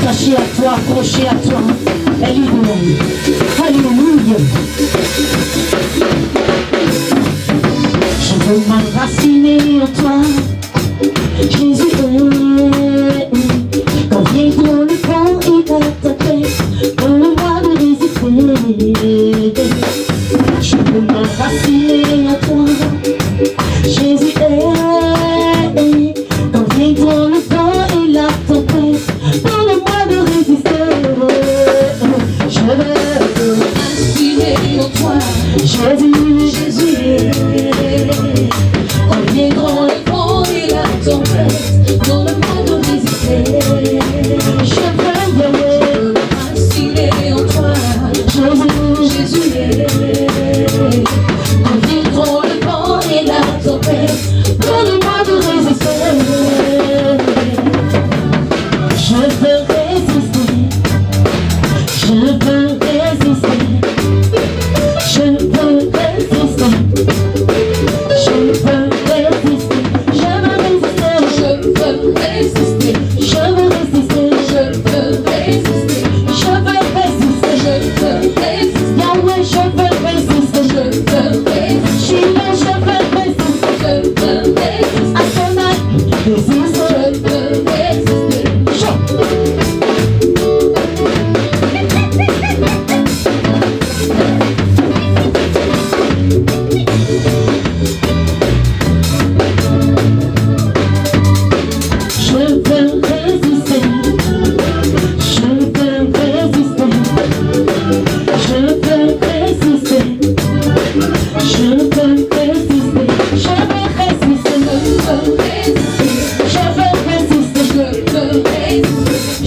Attaché à toi, accroché à toi. Alléluia. Alléluia. Je veux m'enraciner en toi. Jésus, quand vient dans le vent et dans ta paix, donne-moi de résister. Je veux m'enraciner en toi. Jésus, quand vient dans le vent et la tempête, donne-moi de résister. Je veux m'enraciner en toi. Jésus, Jésus, quand vient dans le vent et la tempête, donne-moi de résister. Je veux m'enraciner en toi. Jésus, Jésus, quand vient dans le vent et la tempête, donne-moi de résister. Je veux résister. Je veux résister. Je veux résister. Je veux résister. Je veux résister. Je veux résister. Je veux résister. Je veux résister. Je veux résister. Je veux résister. Yahweh, je veux résister. Je veux résister. Shiloh, je veux résister. Je veux résister. Adonai, résiste. Je veux résister. Je veux résister. Je veux résister. Je veux résister. Je veux résister. Je veux résister. Je veux résister. Je veux résister. Je veux résister. Je veux résister. Je veux résister. Je veux résister. Je veux résister. Je veux résister. Je veux résister. Je veux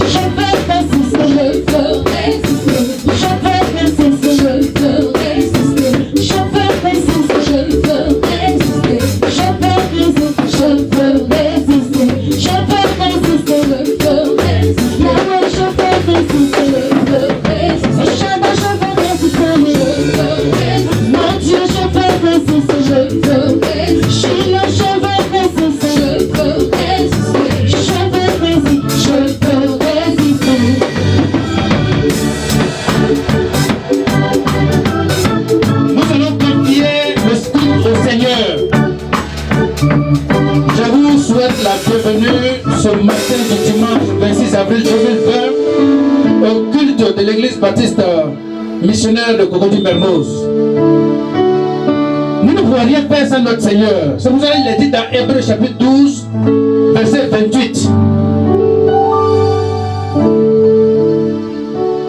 résister. Je veux résister. Je veux résister. Yahweh, je veux résister. Je veux résister. Shaddai, je veux résister. Je veux résister. Mon Dieu, je veux résister. Je veux résister. Shiloh, je veux résister. Je veux résister. Je veux résister. Je veux résister. Nous allons confier le scout au Seigneur. Je vous souhaite la bienvenue ce matin du dimanche 26 avril 2020 au culte de l'église baptiste missionnaire de Cocody Mermoz. Nous ne pouvons rien faire sans notre Seigneur. C'est pour ça qu'il est dit dans Hébreux chapitre 12, verset 28.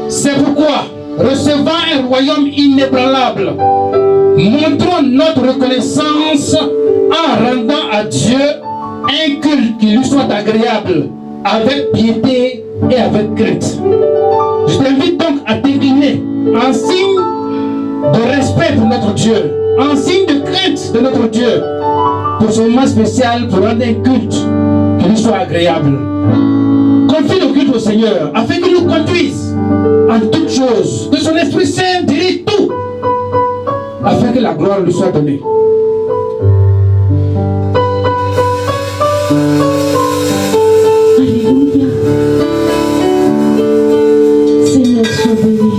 C'est pourquoi, recevant un royaume inébranlable, montrons notre reconnaissance en rendant à Dieu un culte qui lui soit agréable, avec piété et avec crainte. Je t'invite donc à t'incliner en signe de respect pour notre Dieu, en signe de crainte de notre Dieu, pour ce moment spécial, pour rendre un culte qui lui soit agréable. Confie le culte au Seigneur, afin qu'il nous conduise en toutes choses, que son Esprit Saint dirige tout, afin que la gloire lui soit donnée. Alléluia. Seigneur, sois béni.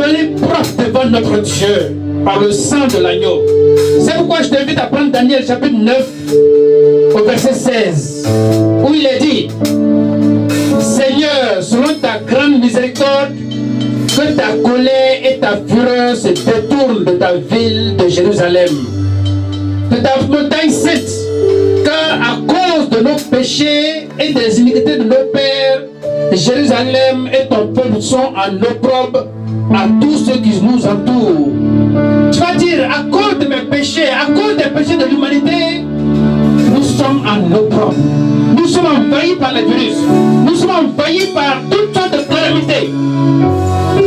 dévoilés propres devant notre Dieu par le sang de l'agneau. C'est pourquoi je t'invite à prendre Daniel chapitre 9 au verset 16 où il est dit: Seigneur, selon ta grande miséricorde, que ta colère et ta fureur se détournent de ta ville de Jérusalem, de ta montagne sainte, car à cause de nos péchés et des iniquités de nos pères, Jérusalem et ton peuple sont en opprobre à tous ceux qui nous entourent. Tu vas dire, à cause de mes péchés, à cause des péchés de l'humanité, nous sommes en opprobre. Nous sommes envahis par les virus. Nous sommes envahis par toutes sortes de calamités.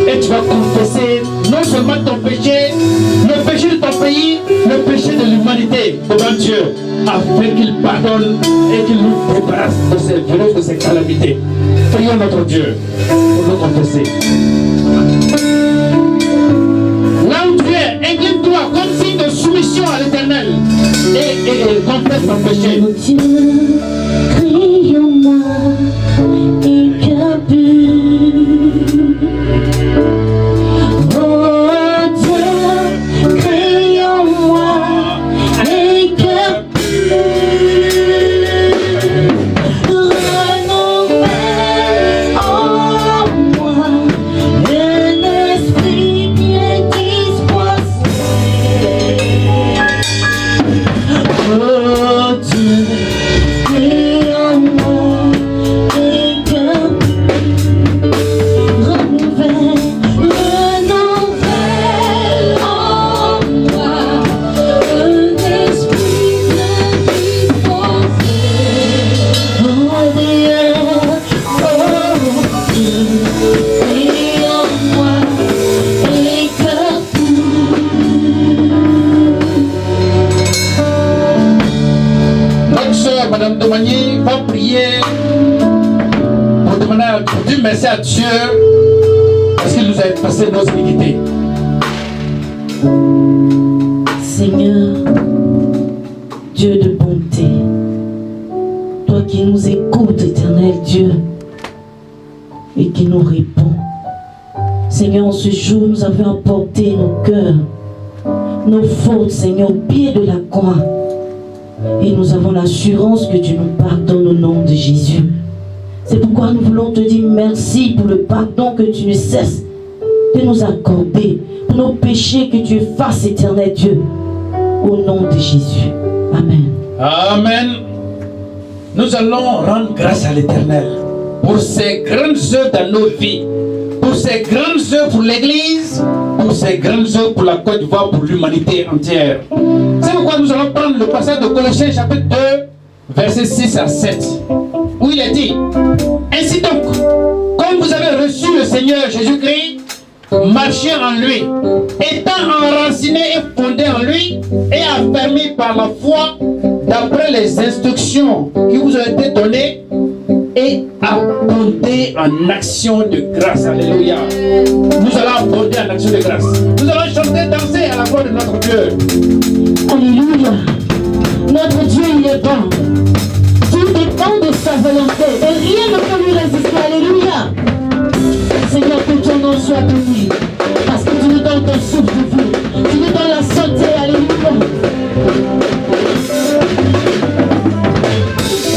Et tu vas confesser non seulement ton péché, le péché de ton pays, le péché de l'humanité devant Dieu, afin qu'il pardonne et qu'il nous débarrasse de ces virus, de ces calamités. Prions notre Dieu pour nous confesser. Là où tu es, incline-toi comme signe de soumission à l'Éternel et confesse ton péché. Mon Dieu, crie en moi et cœur pur. Oh Dieu, crie en moi et cœur pur. Renouvelle en moi un esprit bien disposé. Oh Dieu, crée en moi un cœur renouvelle en moi un esprit bien disposé. Oh Dieu, crée en moi un cœur Notre soeur, Madame Domagny, va prier pour dire merci à Dieu parce qu'il nous a effacé nos iniquités. Seigneur, Dieu de bonté, toi qui nous écoutes, éternel Dieu, et qui nous réponds. Seigneur, en ce jour, nous avons apporté nos cœurs, nos fautes, Seigneur, au pied de la croix. Et nous avons l'assurance que tu nous pardonnes au nom de Jésus. C'est pourquoi nous voulons te dire merci pour le pardon que tu ne cesses de nous accorder, pour nos péchés que tu effaces, éternel Dieu, au nom de Jésus. Amen. Amen. Nous allons rendre grâce à l'Éternel pour ses grandes œuvres dans nos vies, pour ses grandes œuvres pour l'Église, pour ses grandes œuvres pour la Côte d'Ivoire, pour l'humanité entière. C'est pourquoi nous allons prendre le passage de Colossiens chapitre 2, versets 6 à 7, où il est dit: Ainsi donc, comme vous avez reçu le Seigneur Jésus-Christ, marchez en lui, étant enracinés et fondés en lui, et affermis par la foi, d'après les instructions qui vous ont été données, et abonder en action de grâce. Alléluia. Nous allons abonder en action de grâce. Nous allons chanter, danser à la voix de notre Dieu. Alléluia. Notre Dieu, il est bon. Tout dépend de sa volonté. Et rien ne peut lui résister. Alléluia. Seigneur, que ton nom soit béni. Parce que tu nous donnes ton souffle de vie. Tu nous donnes la santé. Alléluia.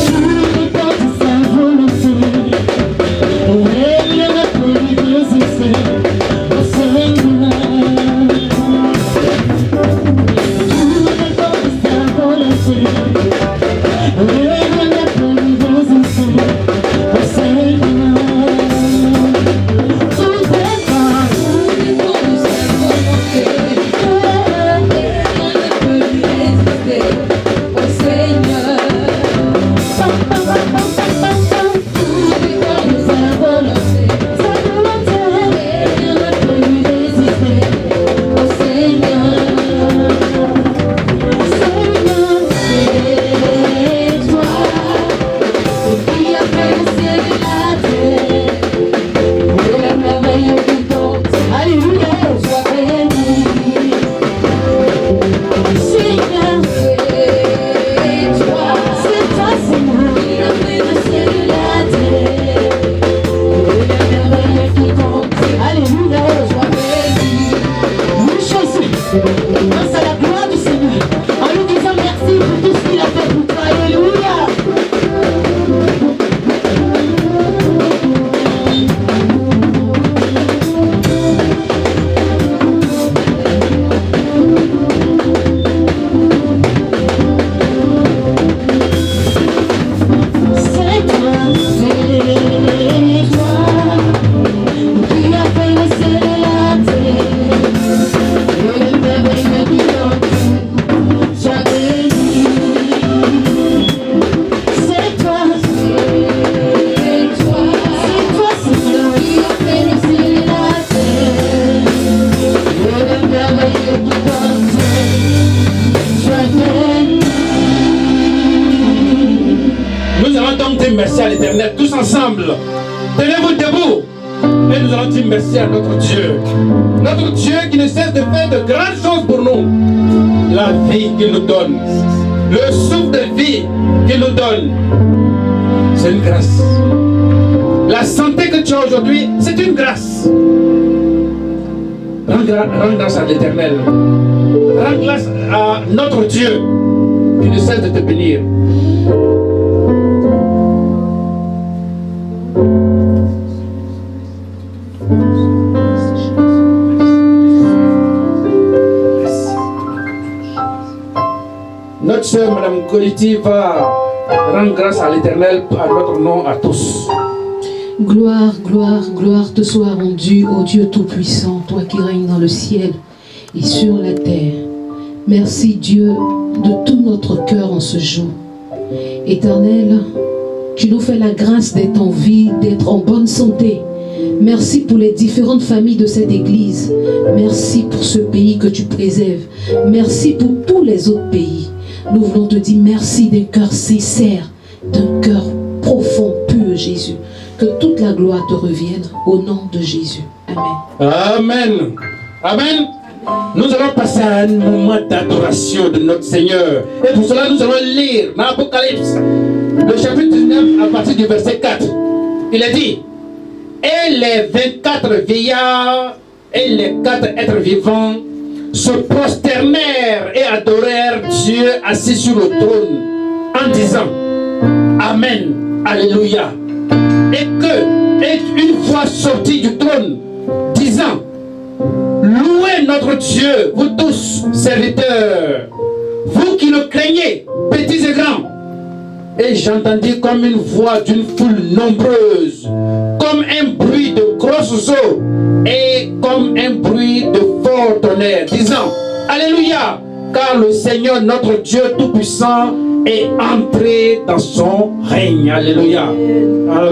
Tout dépend de sa volonté. Et rien ne peut lui résister. Oh Seigneur. Tout dépend de sa volonté. Et rien ne peut lui résister. Oh Seigneur. Tout dépend de sa volonté. Grâce à la gloire du Seigneur, en lui disant merci pour tout ce qu'il a fait pour toi. Alléluia. C'est toi qui as fait le ciel et la terre. Et le merveilleux du monde, sois béni. C'est toi, Seigneur, qui as fait le ciel et la terre. Et le merveilleux du monde, sois béni. Nous allons donc dire merci à l'Éternel, tous ensemble. Tenez-vous debout. Et nous allons dire merci à notre Dieu. Notre Dieu qui ne cesse de faire de grandes choses pour nous. La vie qu'il nous donne. Le souffle de vie qu'il nous donne. C'est une grâce. La santé que tu as aujourd'hui, c'est une grâce. Rends grâce à l'Éternel. Rends grâce à notre Dieu qui ne cesse de te bénir. Notre sœur Madame Goliti va rendre grâce à l'Éternel à notre nom à tous. Gloire, gloire, gloire te soit rendue, ô Dieu Tout-Puissant, toi qui règnes dans le ciel et sur la terre. Merci Dieu de tout notre cœur en ce jour. Éternel, tu nous fais la grâce d'être en vie, d'être en bonne santé. Merci pour les différentes familles de cette église. Merci pour ce pays que tu préserves. Merci pour tous les autres pays. Nous voulons te dire merci d'un cœur sincère, d'un cœur profond, pur, Jésus. Que toute la gloire te revienne au nom de Jésus. Amen. Amen. Amen. Nous allons passer à un moment d'adoration de notre Seigneur. Et pour cela, nous allons lire dans l'Apocalypse, le chapitre 19, à partir du verset 4. Il est dit: et les 24 vieillards et les 4 êtres vivants se prosternèrent et adorèrent Dieu assis sur le trône en disant Amen, Alléluia. Et une voix sortit du trône disant: louez notre Dieu, vous tous serviteurs, vous qui le craignez, petits et grands. Et j'entendis comme une voix d'une foule nombreuse, comme un bruit de grosses eaux et comme un bruit de fort tonnerre, disant Alléluia, car le Seigneur notre Dieu Tout-Puissant est entré dans son règne. Alléluia.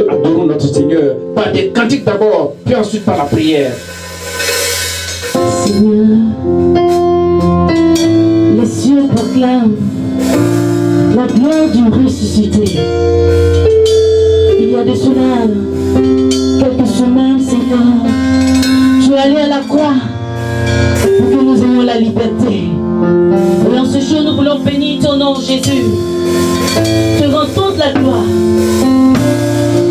Adorons notre Seigneur par des cantiques d'abord, puis ensuite par la prière. Seigneur, les cieux proclament la gloire du ressuscité. Il y a de cela quelques semaines, Seigneur, tu es allé à la croix pour que nous ayons la liberté. Et en ce jour, nous voulons bénir ton nom, Jésus. Te rends toute la gloire.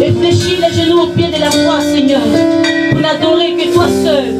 Et fléchis les genoux au pied de la croix, Seigneur, pour n'adorer que toi seul.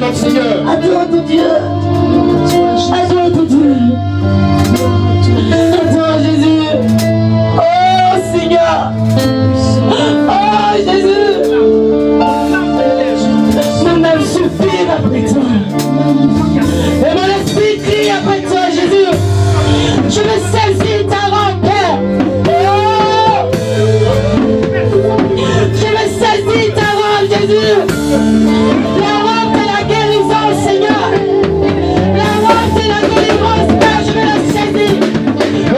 notre Seigneur. Adore ton Dieu. Adore ton Dieu. Adore Jésus. Oh Seigneur. Oh Jésus. Mon âme soupire après toi. Et mon esprit crie après toi, Jésus. Je veux saisir ta robe, Père. Oh. Je veux saisir ta robe, Jésus. La robe de la guérison, Seigneur. La robe de la délivrance, Père, je veux la saisir. Oh.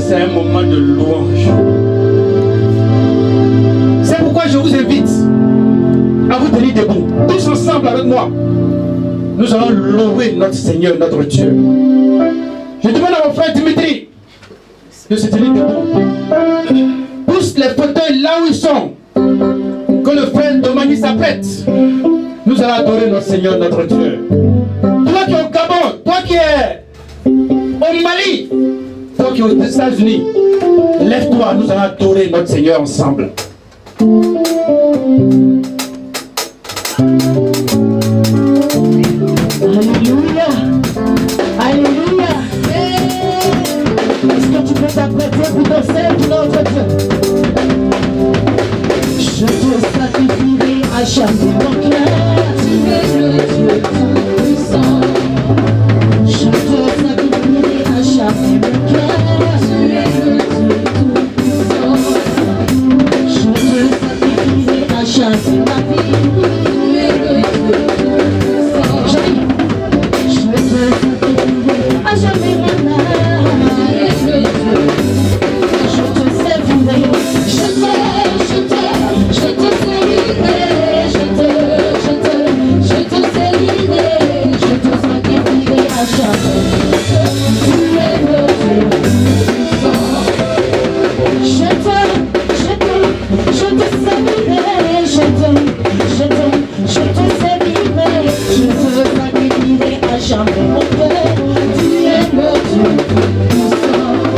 c'est un moment de louange. C'est pourquoi je vous invite à vous tenir debout, tous ensemble avec moi. Nous allons louer notre Seigneur, notre Dieu. Je demande à mon frère Dimitri de se tenir debout. Pousse les fauteuils là où ils sont. Que le frère Domani s'apprête. Nous allons adorer notre Seigneur, notre Dieu. Toi qui es au Gabon, toi qui es au Mali, toi qui es aux États-Unis, lève-toi, nous allons adorer notre Seigneur ensemble. Alléluia. Alléluia. Est-ce que tu peux t'apprêter pour danser pour notre Dieu? Je te sacrifierai à jamais mon cœur. Tu es le Dieu tout-puissant. Je te sacrifierai à jamais mon cœur. Tu es le Dieu tout-puissant. Je te sacrifierai à jamais ma vie. Tu es le Dieu tout-puissant. Je te sacrifierai à jamais mon âme. Tu es le Dieu. Je te servirai. Je te servirai. Je te je te servirai, je te magnifier à jamais mon Père, tu es le Dieu tout-puissant.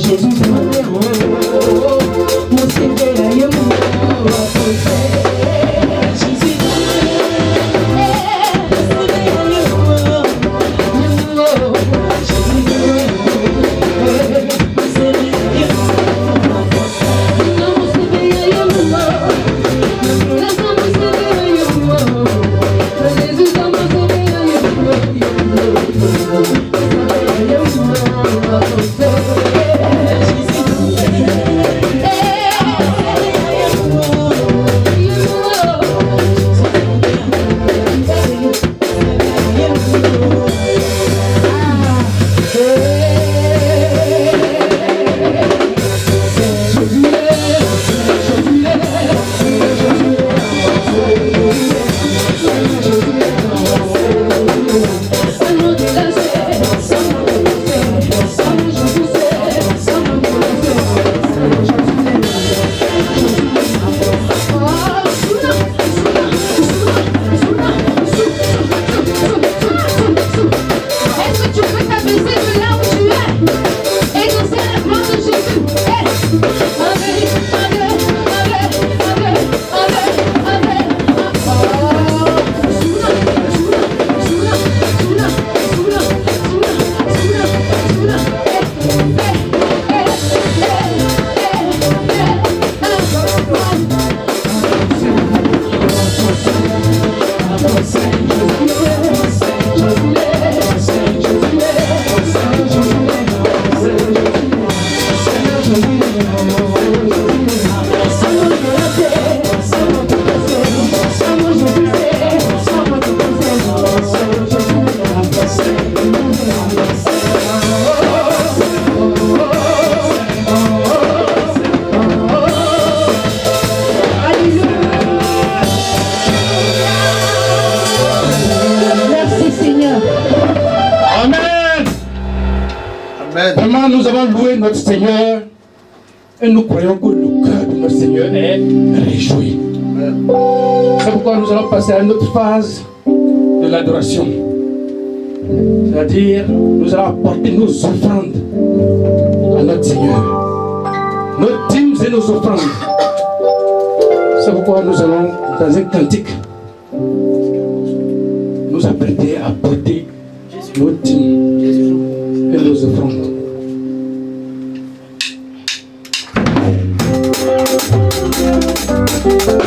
Jésus. Vraiment, nous avons loué notre Seigneur et nous croyons que le cœur de notre Seigneur est réjoui. C'est pourquoi nous allons passer à une autre phase de l'adoration. C'est-à-dire, nous allons apporter nos offrandes à notre Seigneur. nos dîmes et nos offrandes. C'est pourquoi nous allons, dans un cantique, nous apprêter à porter nos dîmes et nos offrandes.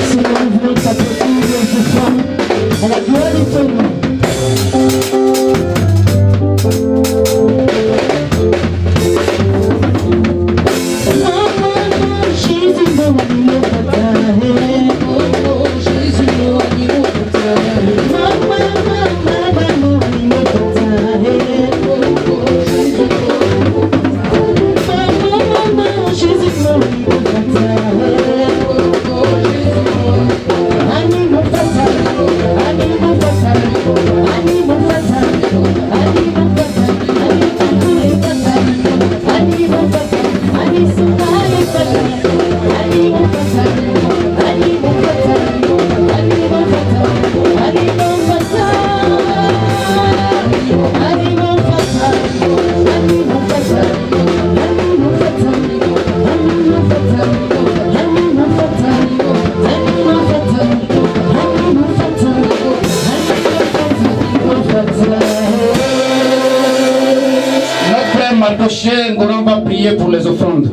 Seigneur, nous voulons t'apporter nos offrandes à la gloire de ton nom. On va prier pour les offrandes.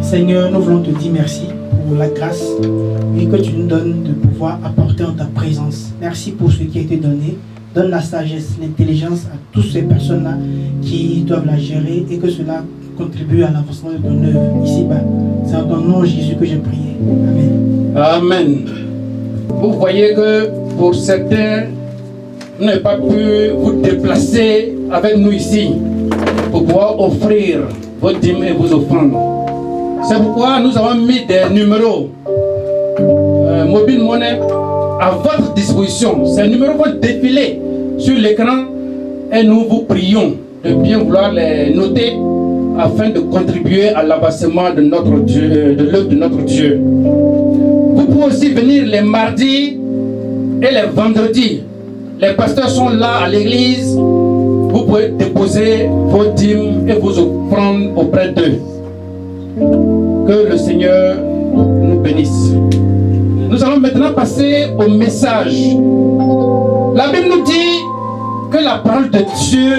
Seigneur, nous voulons te dire merci pour la grâce et que tu nous donnes de pouvoir apporter en ta présence. Merci pour ce qui a été donné. Donne la sagesse, l'intelligence à toutes ces personnes-là qui doivent la gérer et que cela contribue à l'avancement de ton œuvre ici-bas. C'est en ton nom, Jésus, que j'ai prié. Amen. Amen. Vous voyez que pour certains, vous n'avez pas pu vous déplacer avec nous ici pour pouvoir offrir vos dîmes et vos offrandes. C'est pourquoi nous avons mis des numéros mobile monnaie à votre disposition. Ces numéros vont défiler sur l'écran et nous vous prions de bien vouloir les noter afin de contribuer à l'avancement de notre Dieu, de l'œuvre de notre Dieu. Vous pouvez aussi venir les mardis et les vendredis. Les pasteurs sont là à l'église. Vous pouvez déposer vos dîmes et vos offrandes auprès d'eux. Que le Seigneur nous bénisse. Nous allons maintenant passer au message. La Bible nous dit que la parole de Dieu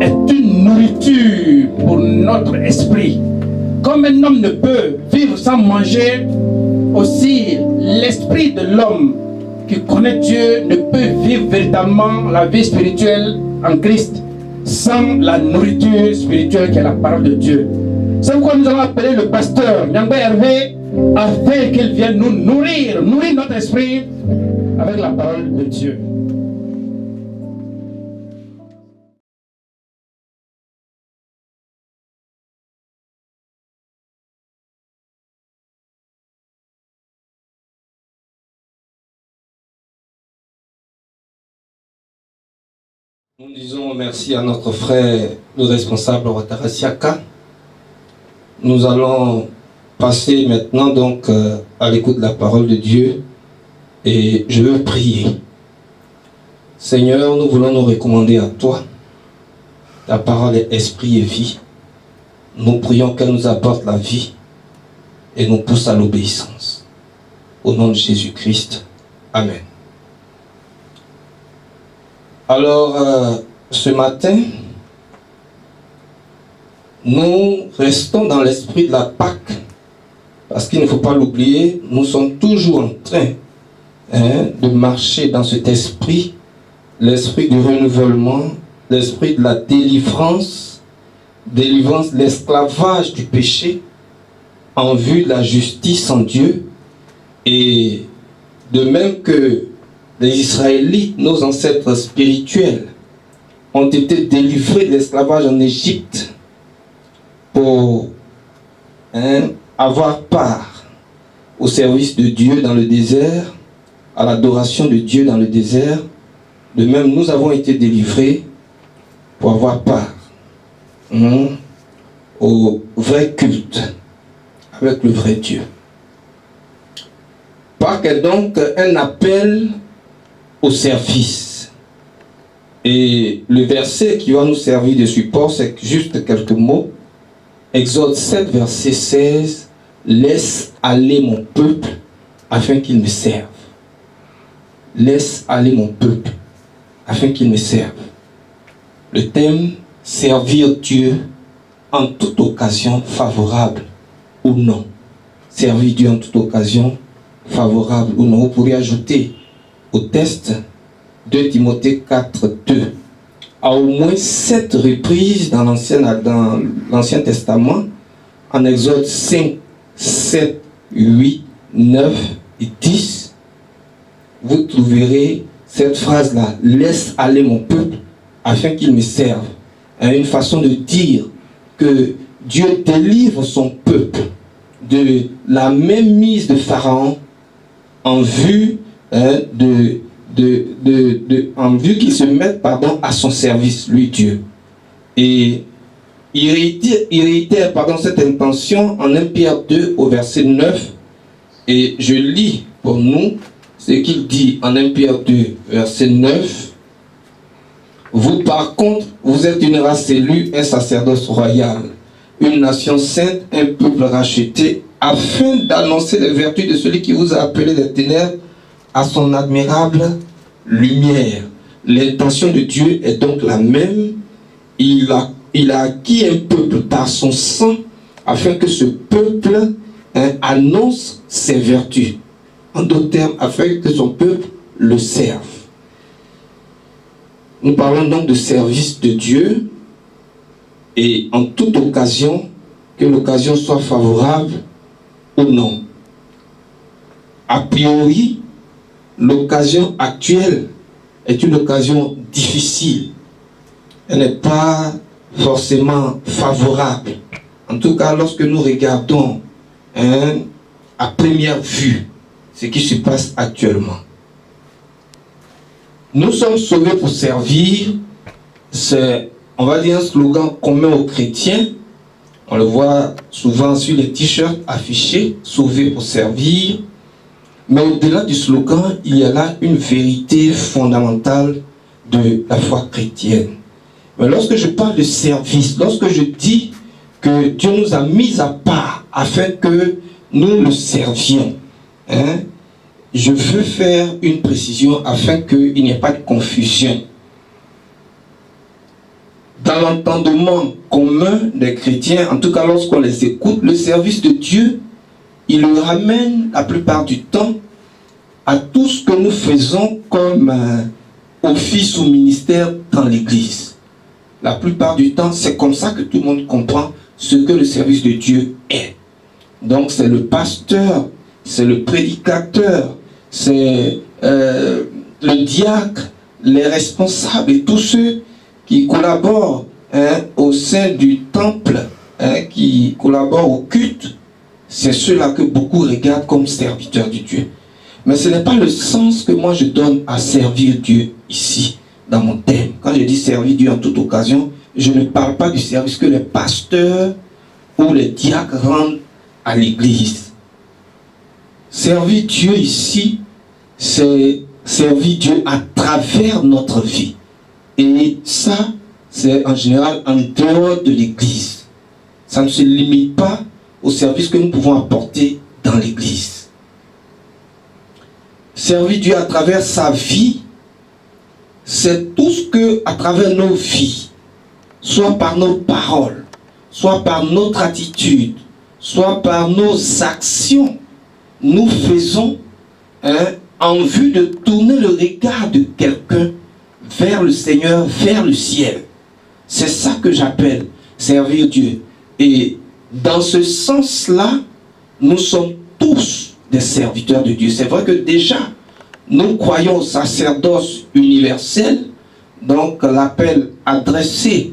est une nourriture pour notre esprit. Comme un homme ne peut vivre sans manger, aussi l'esprit de l'homme qui connaît Dieu ne peut vivre véritablement la vie spirituelle en Christ sans la nourriture spirituelle qui est la parole de Dieu. C'est pourquoi nous allons appeler le pasteur Nyangba Hervé afin qu'il vienne nous nourrir notre esprit avec la parole de Dieu. Nous disons merci à notre frère, le responsable Ouattara Siaka. Nous allons passer maintenant donc à l'écoute de la parole de Dieu et je veux prier. Seigneur, nous voulons nous recommander à toi. Ta parole est esprit et vie. Nous prions qu'elle nous apporte la vie et nous pousse à l'obéissance. Au nom de Jésus-Christ. Amen. Alors, ce matin, nous restons dans l'esprit de la Pâque, parce qu'il ne faut pas l'oublier, nous sommes toujours en train de marcher dans cet esprit, l'esprit du renouvellement, l'esprit de la délivrance de l'esclavage du péché, en vue de la justice en Dieu, et de même que les Israélites, nos ancêtres spirituels, ont été délivrés de l'esclavage en Égypte pour avoir part au service de Dieu dans le désert, à l'adoration de Dieu dans le désert. De même, nous avons été délivrés pour avoir part au vrai culte avec le vrai Dieu. Pâques est donc un appel au service. Et le verset qui va nous servir de support, c'est juste quelques mots. Exode 7, verset 16, laisse aller mon peuple afin qu'il me serve. Laisse aller mon peuple afin qu'il me serve. Le thème, servir Dieu en toute occasion favorable ou non. Servir Dieu en toute occasion favorable ou non. Vous pourriez ajouter au texte 2 Timothée 4, 2. À au moins 7 reprises dans l'Ancien Testament, en Exode 5, 7, 8, 9 et 10, vous trouverez cette phrase-là, « Laisse aller mon peuple afin qu'il me serve ». Une façon de dire que Dieu délivre son peuple de la même mise de Pharaon en vue en vue qu'il se mette à son service, lui Dieu. Et il réitère cette intention en 1 Pierre 2 au verset 9. Et je lis pour nous ce qu'il dit en 1 Pierre 2 verset 9. Vous par contre, vous êtes une race élue, un sacerdoce royal, une nation sainte, un peuple racheté, afin d'annoncer les vertus de celui qui vous a appelé des ténèbres à son admirable lumière. L'intention de Dieu est donc la même. Il a acquis un peuple par son sang afin que ce peuple annonce ses vertus. En d'autres termes, afin que son peuple le serve. Nous parlons donc de service de Dieu et en toute occasion, que l'occasion soit favorable ou non. A priori, l'occasion actuelle est une occasion difficile. Elle n'est pas forcément favorable. En tout cas, lorsque nous regardons à première vue ce qui se passe actuellement. Nous sommes sauvés pour servir. C'est, on va dire, un slogan commun aux chrétiens. On le voit souvent sur les t-shirts affichés, sauvés pour servir. Mais au-delà du slogan, il y a là une vérité fondamentale de la foi chrétienne. Mais lorsque je parle de service, lorsque je dis que Dieu nous a mis à part afin que nous le servions, je veux faire une précision afin qu'il n'y ait pas de confusion. Dans l'entendement commun des chrétiens, en tout cas lorsqu'on les écoute, le service de Dieu, il le ramène la plupart du temps à tout ce que nous faisons comme office ou ministère dans l'Église. La plupart du temps, c'est comme ça que tout le monde comprend ce que le service de Dieu est. Donc c'est le pasteur, c'est le prédicateur, c'est le diacre, les responsables et tous ceux qui collaborent au sein du temple, qui collaborent au culte. C'est ceux-là que beaucoup regardent comme serviteurs de Dieu. Mais ce n'est pas le sens que moi je donne à servir Dieu ici, dans mon thème. Quand je dis servir Dieu en toute occasion, je ne parle pas du service que les pasteurs ou les diacres rendent à l'Église. Servir Dieu ici, c'est servir Dieu à travers notre vie. Et ça, c'est en général en dehors de l'Église. Ça ne se limite pas au service que nous pouvons apporter dans l'Église. Servir Dieu à travers sa vie, c'est tout ce que, à travers nos vies, soit par nos paroles, soit par notre attitude, soit par nos actions, nous faisons en vue de tourner le regard de quelqu'un vers le Seigneur, vers le ciel. C'est ça que j'appelle servir Dieu. Et dans ce sens-là, nous sommes tous des serviteurs de Dieu. C'est vrai que déjà, nous croyons au sacerdoce universel, donc l'appel adressé,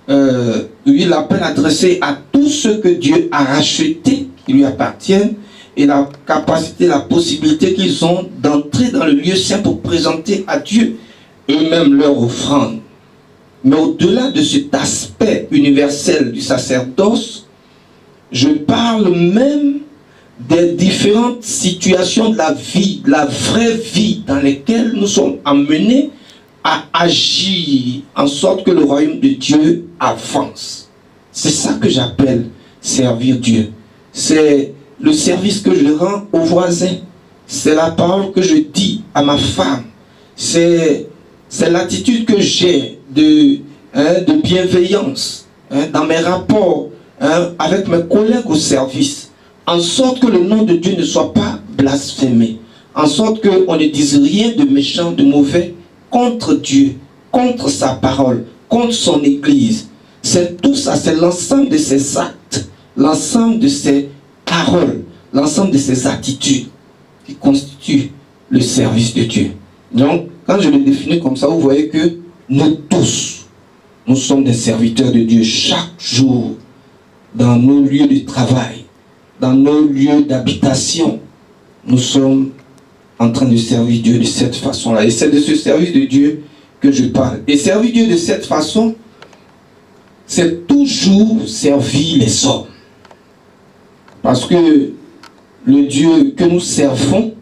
l'appel adressé à tous ceux que Dieu a rachetés, qui lui appartiennent, et la capacité, la possibilité qu'ils ont d'entrer dans le lieu saint pour présenter à Dieu eux-mêmes leur offrande. Mais au-delà de cet aspect universel du sacerdoce, je parle même des différentes situations de la vie, de la vraie vie dans lesquelles nous sommes amenés à agir en sorte que le royaume de Dieu avance. C'est ça que j'appelle servir Dieu. C'est le service que je rends aux voisins. C'est la parole que je dis à ma femme. C'est l'attitude que j'ai de bienveillance dans mes rapports avec mes collègues au service. En sorte que le nom de Dieu ne soit pas blasphémé. En sorte qu'on ne dise rien de méchant, de mauvais contre Dieu, contre sa parole, contre son Église. C'est tout ça, c'est l'ensemble de ses actes, l'ensemble de ses paroles, l'ensemble de ses attitudes qui constituent le service de Dieu. Donc, quand je le définis comme ça, vous voyez que nous tous, nous sommes des serviteurs de Dieu chaque jour, dans nos lieux de travail, dans nos lieux d'habitation. Nous sommes en train de servir Dieu de cette façon-là. Et c'est de ce service de Dieu que je parle. Et servir Dieu de cette façon, c'est toujours servir les hommes. Parce que le Dieu que nous servons,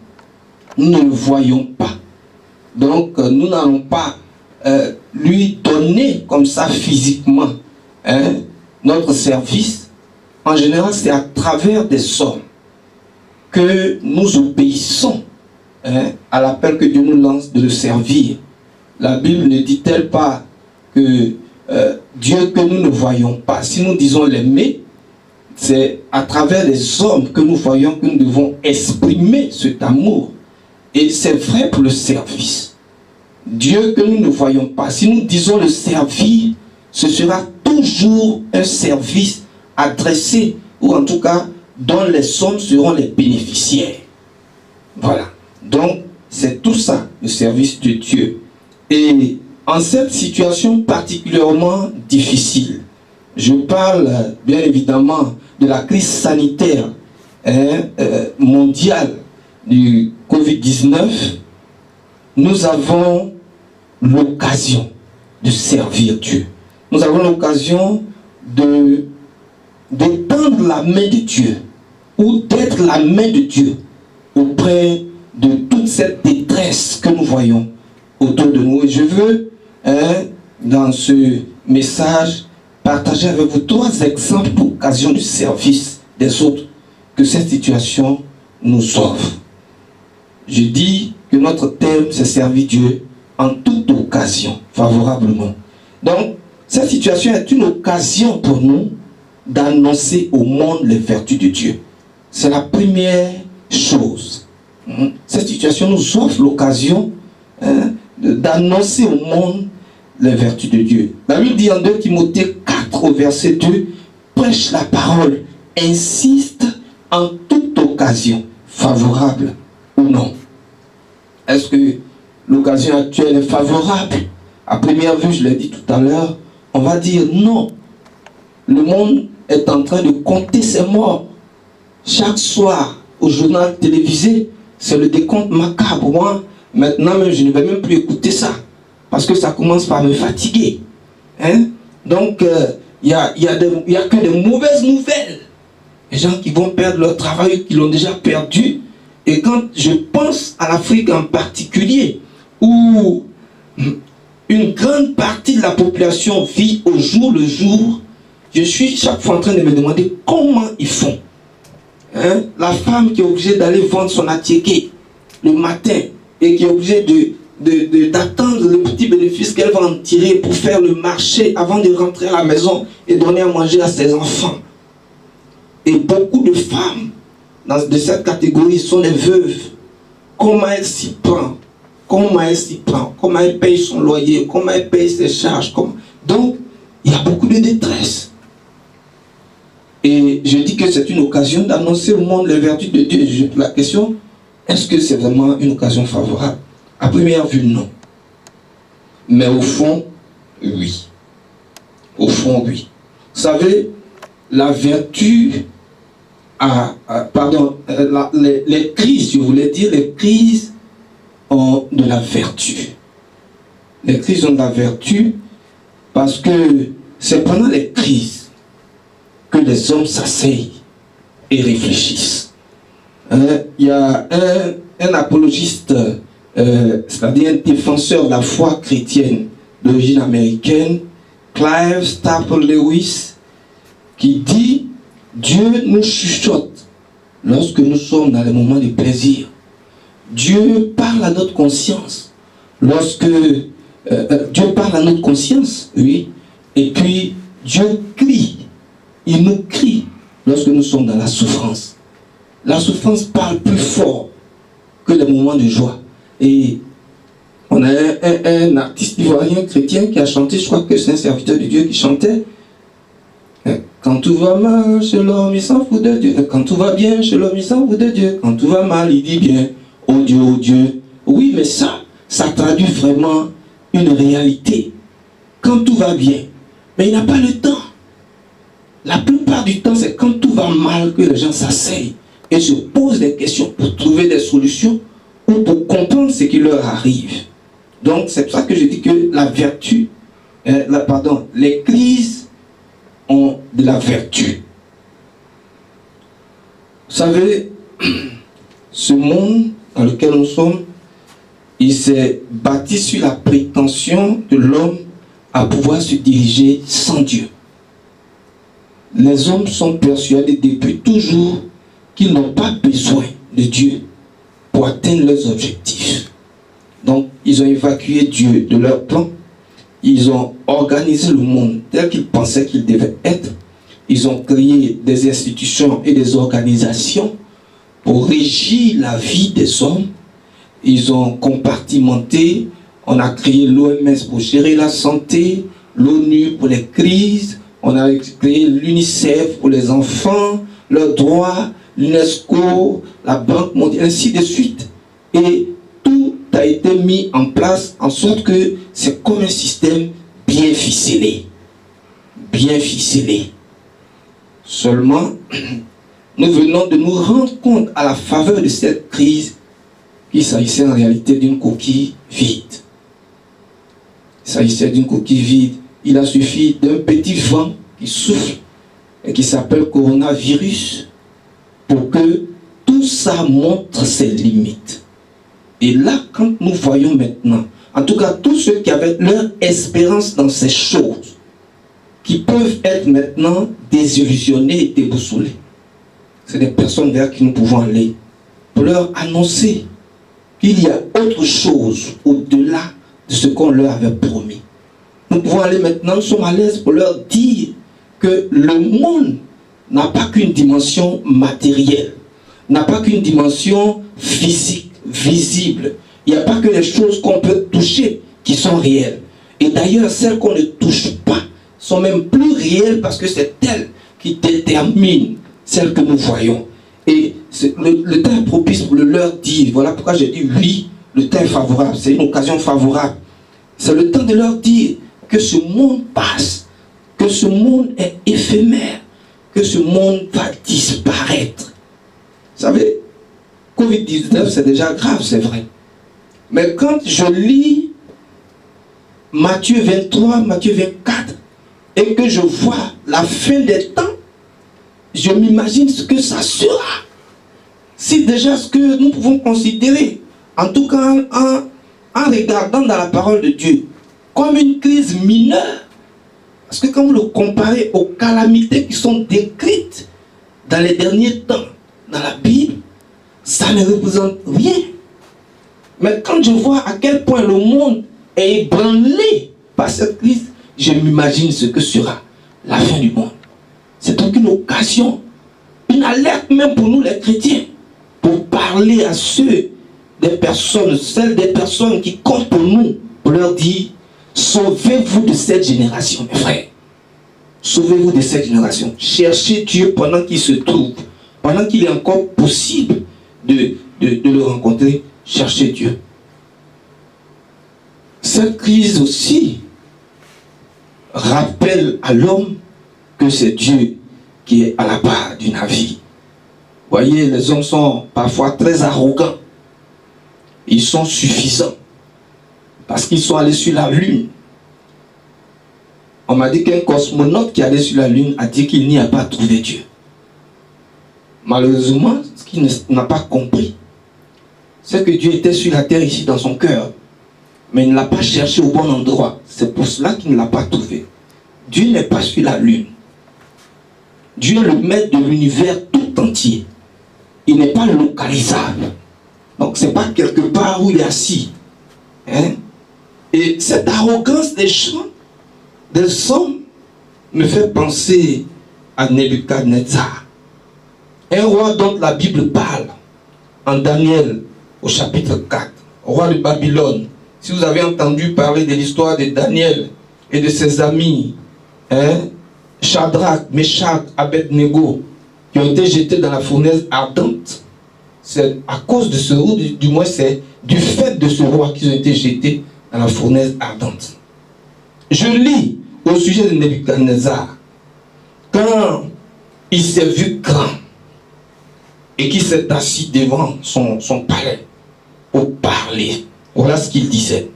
nous ne le voyons pas. Donc, nous n'allons pas lui donner comme ça physiquement notre service. En général, c'est à travers des hommes que nous obéissons à l'appel que Dieu nous lance de le servir. La Bible ne dit-elle pas que Dieu que nous ne voyons pas, si nous disons l'aimer, c'est à travers les hommes que nous voyons que nous devons exprimer cet amour. Et c'est vrai pour le service. Dieu que nous ne voyons pas, si nous disons le servir, ce sera toujours un service adressé, ou en tout cas dont les hommes seront les bénéficiaires. Voilà. Donc, c'est tout ça, le service de Dieu. Et en cette situation particulièrement difficile, je parle bien évidemment de la crise sanitaire mondiale du Covid-19, nous avons l'occasion de servir Dieu. Nous avons l'occasion d'étendre la main de Dieu ou d'être la main de Dieu auprès de toute cette détresse que nous voyons autour de nous. Et je veux, dans ce message, partager avec vous 3 exemples d'occasion du service des autres que cette situation nous offre. Je dis que notre thème, c'est servir Dieu en toute occasion, favorablement. Donc, cette situation est une occasion pour nous d'annoncer au monde les vertus de Dieu. C'est la première chose. Cette situation nous offre l'occasion d'annoncer au monde les vertus de Dieu. La Bible dit en 2 Timothée 4 au verset 2, prêche la parole, insiste en toute occasion, favorable ou non. Est-ce que l'occasion actuelle est favorable? À première vue, je l'ai dit tout à l'heure, on va dire non. Le monde est en train de compter ses morts. Chaque soir, au journal télévisé, c'est le décompte macabre. Moi, maintenant, même, je ne vais même plus écouter ça. Parce que ça commence par me fatiguer. Donc, il n'y a que des mauvaises nouvelles. Les gens qui vont perdre leur travail, qui l'ont déjà perdu. Et quand je pense à l'Afrique en particulier, où une grande partie de la population vit au jour le jour, je suis chaque fois en train de me demander comment ils font. La femme qui est obligée d'aller vendre son attiéké le matin et qui est obligée d'attendre le petit bénéfice qu'elle va en tirer pour faire le marché avant de rentrer à la maison et donner à manger à ses enfants. Et beaucoup de femmes de cette catégorie sont des veuves. Comment elle s'y prend? Comment elle paye son loyer? Comment elle paye ses charges? Donc, il y a beaucoup de détresse. Et je dis que c'est une occasion d'annoncer au monde les vertus de Dieu. Je pose la question, est-ce que c'est vraiment une occasion favorable? À première vue, non. Mais au fond, oui. Au fond, oui. Vous savez, la vertu les crises, je voulais dire, les crises ont de la vertu. Les crises ont de la vertu parce que c'est pendant les crises que les hommes s'asseyent et réfléchissent. Il y a un apologiste, c'est-à-dire un défenseur de la foi chrétienne d'origine américaine, Clive Staple Lewis, qui dit Dieu nous chuchote lorsque nous sommes dans les moments de plaisir. Dieu parle à notre conscience lorsque Dieu parle à notre conscience, oui. Et puis Dieu crie, il nous crie lorsque nous sommes dans la souffrance. La souffrance parle plus fort que les moments de joie. Et on a un artiste ivoirien chrétien qui a chanté, je crois que c'est un serviteur de Dieu qui chantait. Quand tout va mal chez l'homme, il s'en fout de Dieu. Quand tout va bien chez l'homme, il s'en fout de Dieu. Quand tout va mal, il dit bien, oh Dieu, oh Dieu. Oui, mais ça traduit vraiment une réalité. Quand tout va bien, mais il n'a pas le temps. La plupart du temps, c'est quand tout va mal que les gens s'asseyent et se posent des questions pour trouver des solutions ou pour comprendre ce qui leur arrive. Donc, c'est pour ça que je dis que la vertu, les crises ont de la vertu. Vous savez, ce monde dans lequel nous sommes, il s'est bâti sur la prétention de l'homme à pouvoir se diriger sans Dieu. Les hommes sont persuadés depuis toujours qu'ils n'ont pas besoin de Dieu pour atteindre leurs objectifs. Donc, ils ont évacué Dieu de leur plan. Ils ont organisé le monde tel qu'ils pensaient qu'il devait être. Ils ont créé des institutions et des organisations pour régir la vie des hommes. Ils ont compartimenté. On a créé l'OMS pour gérer la santé, l'ONU pour les crises. On a créé l'UNICEF pour les enfants, leurs droits, l'UNESCO, la Banque mondiale, ainsi de suite. Et tout a été mis en place en sorte que c'est comme un système bien ficelé. Bien ficelé. Seulement, nous venons de nous rendre compte à la faveur de cette crise qu'il s'agissait en réalité d'une coquille vide. Il s'agissait d'une coquille vide. Il a suffi d'un petit vent qui souffle et qui s'appelle coronavirus pour que tout ça montre ses limites. Et là, quand nous voyons maintenant, en tout cas tous ceux qui avaient leur espérance dans ces choses, qui peuvent être maintenant désillusionnés et déboussolés, c'est des personnes vers qui nous pouvons aller pour leur annoncer qu'il y a autre chose au-delà de ce qu'on leur avait promis. Nous pouvons aller maintenant, nous sommes à l'aise pour leur dire que le monde n'a pas qu'une dimension matérielle, n'a pas qu'une dimension physique, visible. Il n'y a pas que les choses qu'on peut toucher qui sont réelles. Et d'ailleurs, celles qu'on ne touche pas sont même plus réelles parce que c'est elles qui déterminent celles que nous voyons. Et le temps est propice pour le leur dire. Voilà pourquoi j'ai dit oui, le temps est favorable. C'est une occasion favorable. C'est le temps de leur dire que ce monde passe, que ce monde est éphémère, que ce monde va disparaître. Vous savez, Covid-19, c'est déjà grave, c'est vrai. Mais quand je lis Matthieu 23, Matthieu 24, et que je vois la fin des temps, je m'imagine ce que ça sera. C'est déjà ce que nous pouvons considérer, en tout cas en regardant dans la parole de Dieu, comme une crise mineure. Parce que quand vous le comparez aux calamités qui sont décrites dans les derniers temps, dans la Bible, ça ne représente rien. Mais quand je vois à quel point le monde est ébranlé par cette crise, je m'imagine ce que sera la fin du monde. C'est donc une occasion, une alerte même pour nous les chrétiens, pour parler à celles des personnes qui comptent pour nous, pour leur dire: sauvez-vous de cette génération, mes frères. Sauvez-vous de cette génération. Cherchez Dieu pendant qu'il se trouve, pendant qu'il est encore possible de le rencontrer. Cherchez Dieu. Cette crise aussi rappelle à l'homme que c'est Dieu qui est à la barre du navire. Vous voyez, les hommes sont parfois très arrogants. Ils sont suffisants parce qu'ils sont allés sur la lune. On m'a dit qu'un cosmonaute qui allait sur la lune a dit qu'il n'y a pas trouvé Dieu. Malheureusement, ce qu'il n'a pas compris, c'est que Dieu était sur la terre ici dans son cœur. Mais il ne l'a pas cherché au bon endroit. C'est pour cela qu'il ne l'a pas trouvé. Dieu n'est pas sur la lune. Dieu est le maître de l'univers tout entier. Il n'est pas localisable. Donc ce n'est pas quelque part où il est assis. Hein? Et cette arrogance des gens, des hommes, me fait penser à Nebuchadnezzar. Un roi dont la Bible parle en Daniel au chapitre 4, roi de Babylone. Si vous avez entendu parler de l'histoire de Daniel et de ses amis, Shadrach, Meshach, Abednego, qui ont été jetés dans la fournaise ardente, c'est à cause de ce roi, du moins c'est du fait de ce roi qu'ils ont été jetés dans la fournaise ardente. Je lis au sujet de Nebuchadnezzar, quand il s'est vu grand et qu'il s'est assis devant son palais pour parler, voilà ce qu'il disait.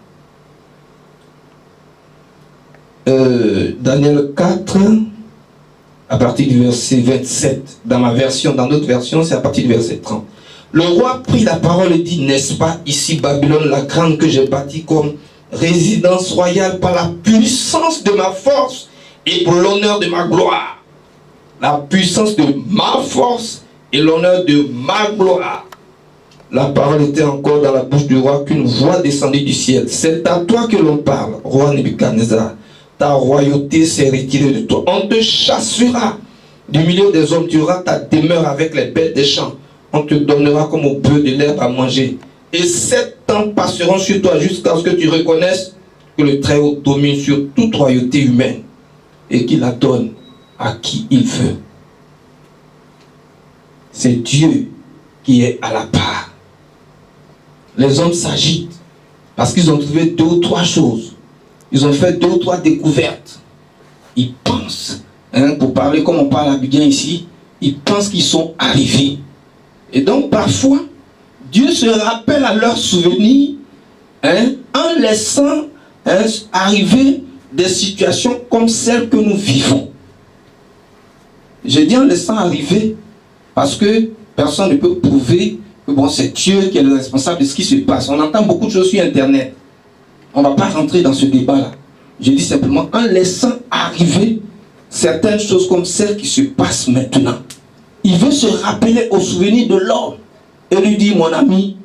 Daniel 4, à partir du verset 27, dans ma version, dans d'autres versions, c'est à partir du verset 30. Le roi prit la parole et dit, n'est-ce pas ici Babylone la grande que j'ai bâtie comme résidence royale par la puissance de ma force et pour l'honneur de ma gloire. La puissance de ma force et l'honneur de ma gloire. La parole était encore dans la bouche du roi qu'une voix descendit du ciel. C'est à toi que l'on parle, roi Nebuchadnezzar. Ta royauté s'est retirée de toi. On te chassera du milieu des hommes. Tu auras ta demeure avec les bêtes des champs. On te donnera comme au bœuf de l'herbe à manger. Et 7 ans passeront sur toi jusqu'à ce que tu reconnaisses que le Très-Haut domine sur toute royauté humaine et qu'il la donne à qui il veut. C'est Dieu qui est à la part. Les hommes s'agitent parce qu'ils ont trouvé 2 ou 3 choses. Ils ont fait 2 ou 3 découvertes. Ils pensent, pour parler comme on parle à bien ici, ils pensent qu'ils sont arrivés. Et donc parfois, Dieu se rappelle à leurs souvenirs en laissant arriver des situations comme celles que nous vivons. J'ai dit en laissant arriver parce que personne ne peut prouver que bon, c'est Dieu qui est le responsable de ce qui se passe. On entend beaucoup de choses sur Internet. On ne va pas rentrer dans ce débat-là. Je dis simplement en laissant arriver certaines choses comme celles qui se passent maintenant. Il veut se rappeler au souvenir de l'homme et lui dire, mon ami,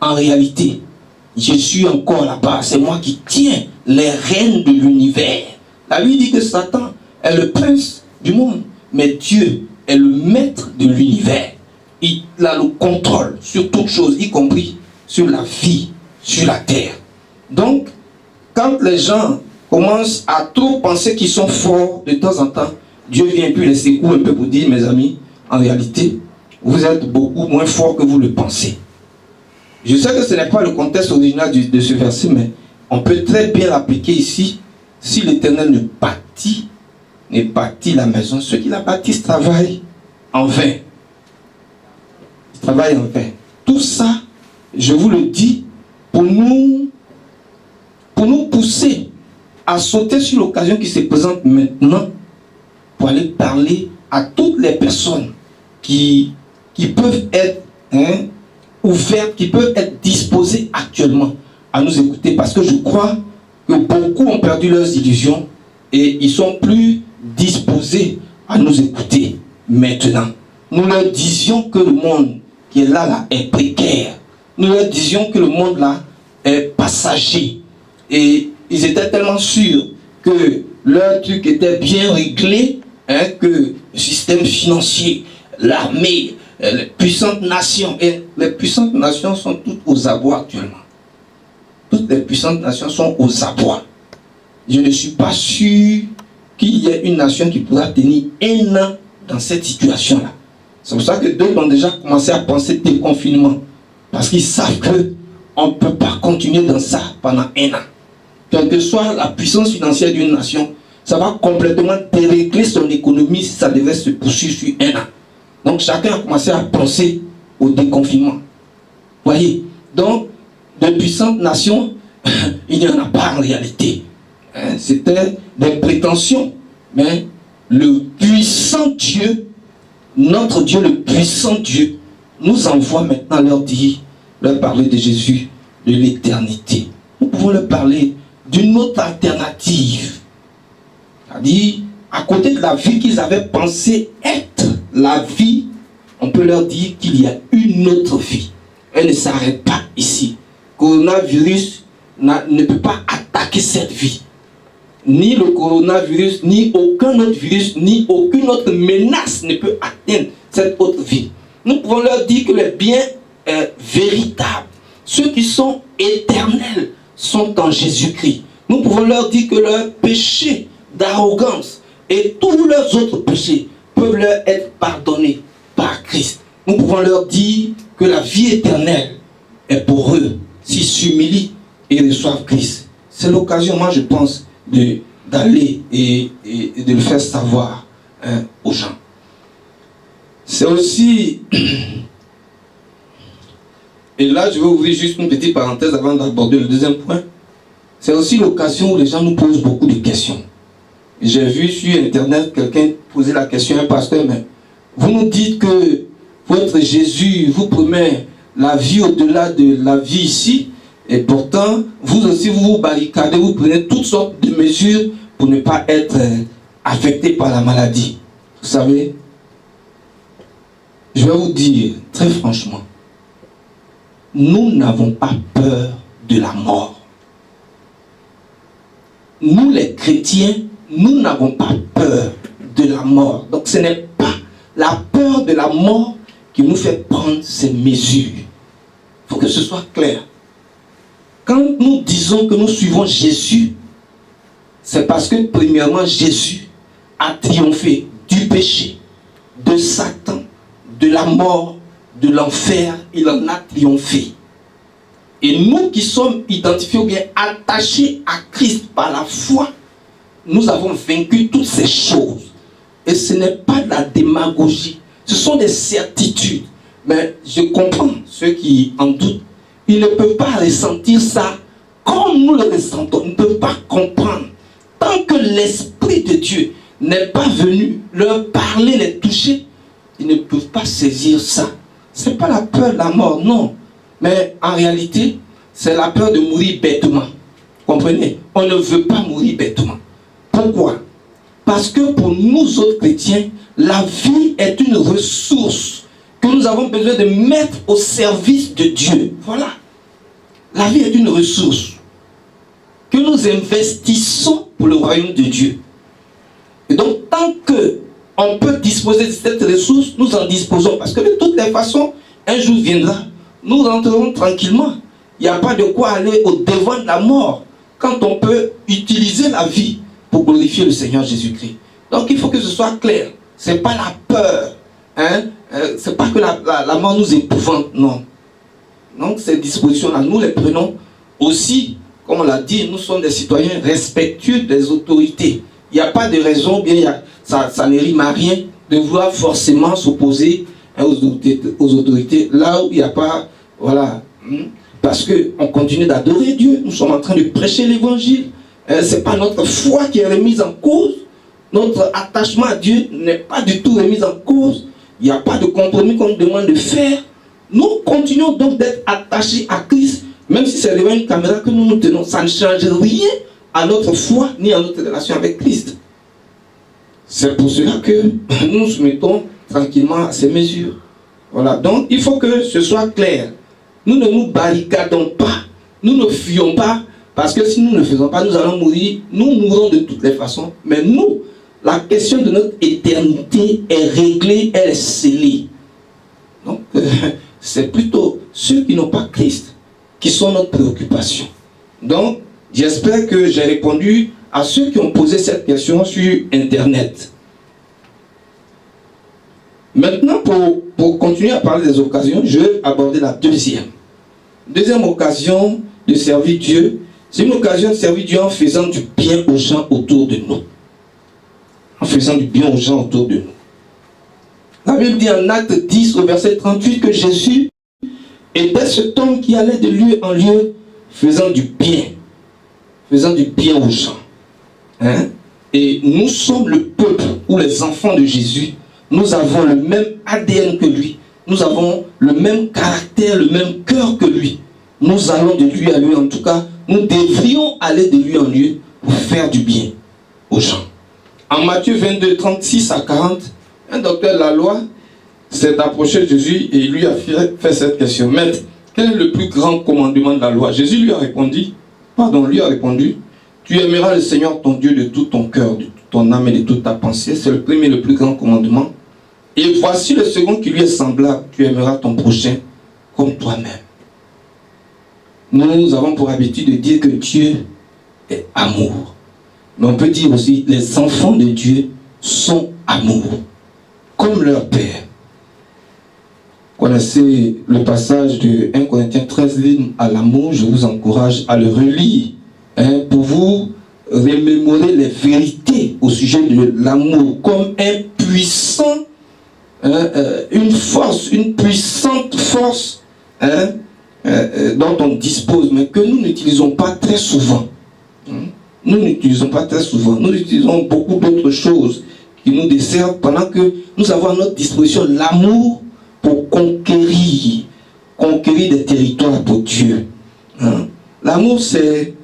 en réalité, je suis encore là-bas. C'est moi qui tiens les rênes de l'univers. La Bible dit que Satan est le prince du monde, mais Dieu est le maître de l'univers. Il a le contrôle sur toutes choses, y compris sur la vie, sur la terre. Donc, quand les gens commencent à trop penser qu'ils sont forts, de temps en temps, Dieu vient puis les secoue un peu pour dire, mes amis, en réalité, vous êtes beaucoup moins forts que vous le pensez. Je sais que ce n'est pas le contexte original de ce verset, mais on peut très bien l'appliquer ici. Si l'Éternel ne bâtit la maison, ceux qui la bâtissent travaillent en vain. Ils travaillent en vain. Tout ça, je vous le dis, pour nous pousser à sauter sur l'occasion qui se présente maintenant pour aller parler à toutes les personnes qui peuvent être ouvertes, qui peuvent être disposées actuellement à nous écouter, parce que je crois que beaucoup ont perdu leurs illusions et ils sont plus disposés à nous écouter maintenant. Nous leur disions que le monde qui est là est précaire. Nous leur disions que le monde là est passager. Et ils étaient tellement sûrs que leur truc était bien réglé, que le système financier, l'armée, les puissantes nations, et les puissantes nations sont toutes aux abois actuellement. Toutes les puissantes nations sont aux abois. Je ne suis pas sûr qu'il y ait une nation qui pourra tenir 1 an dans cette situation-là. C'est pour ça que d'autres ont déjà commencé à penser déconfinement. Parce qu'ils savent qu'on ne peut pas continuer dans ça pendant 1 an. Quelle que soit la puissance financière d'une nation, ça va complètement dérégler son économie si ça devait se poursuivre sur 1 an. Donc chacun a commencé à penser au déconfinement. Voyez, donc de puissantes nations, il n'y en a pas en réalité. C'était des prétentions. Mais le puissant Dieu, notre Dieu, le puissant Dieu, nous envoie maintenant leur parler de Jésus, de l'éternité. Nous pouvons leur parler d'une autre alternative. C'est-à-dire, à côté de la vie qu'ils avaient pensé être la vie, on peut leur dire qu'il y a une autre vie. Elle ne s'arrête pas ici. Coronavirus ne peut pas attaquer cette vie. Ni le coronavirus, ni aucun autre virus, ni aucune autre menace ne peut atteindre cette autre vie. Nous pouvons leur dire que les biens véritables, ceux qui sont éternels, sont en Jésus-Christ. Nous pouvons leur dire que leurs péchés d'arrogance et tous leurs autres péchés peuvent leur être pardonnés par Christ. Nous pouvons leur dire que la vie éternelle est pour eux s'ils s'humilient et reçoivent Christ. C'est l'occasion, moi je pense, d'aller et de le faire savoir aux gens. C'est aussi, et là je vais ouvrir juste une petite parenthèse avant d'aborder le deuxième point, c'est aussi l'occasion où les gens nous posent beaucoup de questions. J'ai vu sur internet quelqu'un poser la question à un pasteur, mais vous nous dites que votre Jésus vous promet la vie au-delà de la vie ici, et pourtant, vous aussi vous vous barricadez, vous prenez toutes sortes de mesures pour ne pas être affecté par la maladie. Vous savez, je vais vous dire très franchement, nous n'avons pas peur de la mort. Nous les chrétiens, nous n'avons pas peur de la mort. Donc ce n'est pas la peur de la mort qui nous fait prendre ces mesures. Il faut que ce soit clair. Quand nous disons que nous suivons Jésus, c'est parce que premièrement Jésus a triomphé du péché, de Satan, de la mort, de l'enfer. Il en a triomphé. Et nous qui sommes identifiés ou bien attachés à Christ par la foi, nous avons vaincu toutes ces choses. Et ce n'est pas de la démagogie, ce sont des certitudes. Mais je comprends ceux qui en doutent. Ils ne peuvent pas ressentir ça comme nous le ressentons. Ils ne peuvent pas comprendre. Tant que l'Esprit de Dieu n'est pas venu leur parler, les toucher, ils ne peuvent pas saisir ça. Ce n'est pas la peur de la mort, non. Mais en réalité, c'est la peur de mourir bêtement. Comprenez? On ne veut pas mourir bêtement. Pourquoi? Parce que pour nous autres chrétiens, la vie est une ressource que nous avons besoin de mettre au service de Dieu. Voilà. La vie est une ressource que nous investissons pour le royaume de Dieu. Et donc, tant qu'on peut disposer de cette ressource, nous en disposons. Parce que de toutes les façons, un jour viendra, nous rentrerons tranquillement. Il n'y a pas de quoi aller au-devant de la mort quand on peut utiliser la vie pour glorifier le Seigneur Jésus-Christ. Donc, il faut que ce soit clair. Ce n'est pas la peur. Ce n'est pas que la mort nous épouvante, non. Donc, ces dispositions-là, nous les prenons aussi, comme on l'a dit, nous sommes des citoyens respectueux des autorités. Il n'y a pas de raison, bien, ça ne rime à rien, de vouloir forcément s'opposer aux autorités, là où il n'y a pas, voilà, parce qu'on continue d'adorer Dieu, nous sommes en train de prêcher l'évangile, ce n'est pas notre foi qui est remise en cause, notre attachement à Dieu n'est pas du tout remis en cause, il n'y a pas de compromis qu'on nous demande de faire. Nous continuons donc d'être attachés à Christ, même si c'est devant une caméra que nous nous tenons, ça ne change rien à notre foi ni à notre relation avec Christ. C'est pour cela que nous nous soumettons tranquillement à ces mesures. Voilà, donc il faut que ce soit clair. Nous ne nous barricadons pas, nous ne fuyons pas, parce que si nous ne le faisons pas, nous allons mourir, nous mourrons de toutes les façons, mais nous, la question de notre éternité est réglée, elle est scellée. Donc, c'est plutôt ceux qui n'ont pas Christ qui sont notre préoccupation. Donc, j'espère que j'ai répondu à ceux qui ont posé cette question sur Internet. Maintenant, pour continuer à parler des occasions, je vais aborder la deuxième. Deuxième occasion de servir Dieu, c'est une occasion de servir Dieu en faisant du bien aux gens autour de nous. En faisant du bien aux gens autour de nous. La Bible dit en Acte 10 au verset 38 que Jésus était cet homme qui allait de lieu en lieu faisant du bien aux gens. Et nous sommes le peuple ou les enfants de Jésus. Nous avons le même ADN que lui. Nous avons le même caractère, le même cœur que lui. Nous allons de lui à lui, en tout cas, nous devrions aller de lui en lieu pour faire du bien aux gens. En Matthieu 22, 36 à 40, un docteur de la loi s'est approché de Jésus et lui a fait cette question. Maître, quel est le plus grand commandement de la loi? Jésus lui a répondu, tu aimeras le Seigneur ton Dieu de tout ton cœur, de toute ton âme et de toute ta pensée. C'est le premier, le plus grand commandement. Et voici le second qui lui est semblable. Tu aimeras ton prochain comme toi-même. Nous avons pour habitude de dire que Dieu est amour. Mais on peut dire aussi les enfants de Dieu sont amour, comme leur Père. Connaissez le passage de 1 Corinthiens 13, l'hymne à l'amour. Je vous encourage à le relire pour vous remémorer les vérités au sujet de l'amour comme un puissant, une force, une puissante force dont on dispose, mais que nous n'utilisons pas très souvent. Nous n'utilisons pas très souvent. Nous utilisons beaucoup d'autres choses qui nous desservent pendant que nous avons à notre disposition l'amour pour conquérir des territoires pour Dieu. L'amour, c'est,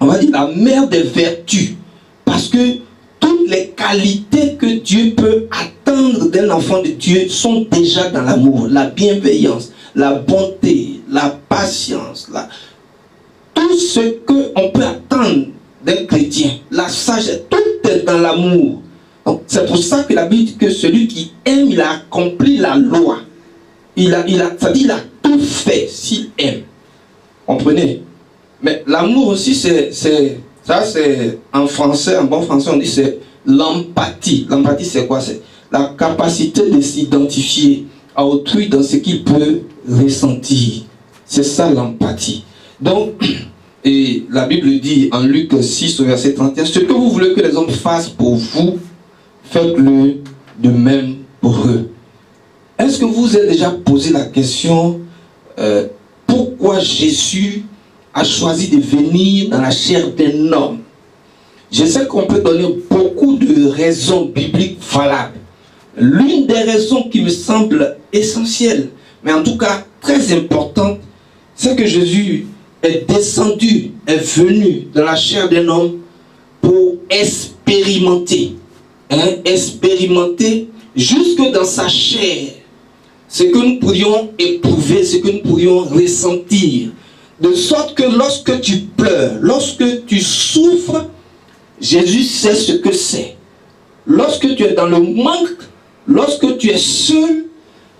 on va dire, la mère des vertus. Parce que toutes les qualités que Dieu peut attendre d'un enfant de Dieu sont déjà dans l'amour. La bienveillance, la bonté, la patience, tout ce qu'on peut attendre d'un chrétien, la sagesse, tout est dans l'amour. Donc c'est pour ça que la Bible dit que celui qui aime, il a accompli la loi. C'est-à-dire il a tout fait s'il aime. Comprenez? Mais l'amour aussi, c'est en français, en bon français, on dit c'est l'empathie. L'empathie, c'est quoi? C'est la capacité de s'identifier à autrui dans ce qu'il peut ressentir. C'est ça l'empathie. Donc, et la Bible dit en Luc 6 au verset 31, ce que vous voulez que les hommes fassent pour vous, faites-le de même pour eux. Est-ce que vous vous êtes déjà posé la question pourquoi Jésus a choisi de venir dans la chair d'un homme? Je sais qu'on peut donner beaucoup de raisons bibliques valables. L'une des raisons qui me semble essentielle, mais en tout cas très importante, c'est que Jésus est descendu, est venu dans la chair d'un homme pour expérimenter, expérimenter jusque dans sa chair ce que nous pourrions éprouver, ce que nous pourrions ressentir, de sorte que lorsque tu pleures, lorsque tu souffres, Jésus sait ce que c'est. Lorsque tu es dans le manque, lorsque tu es seul,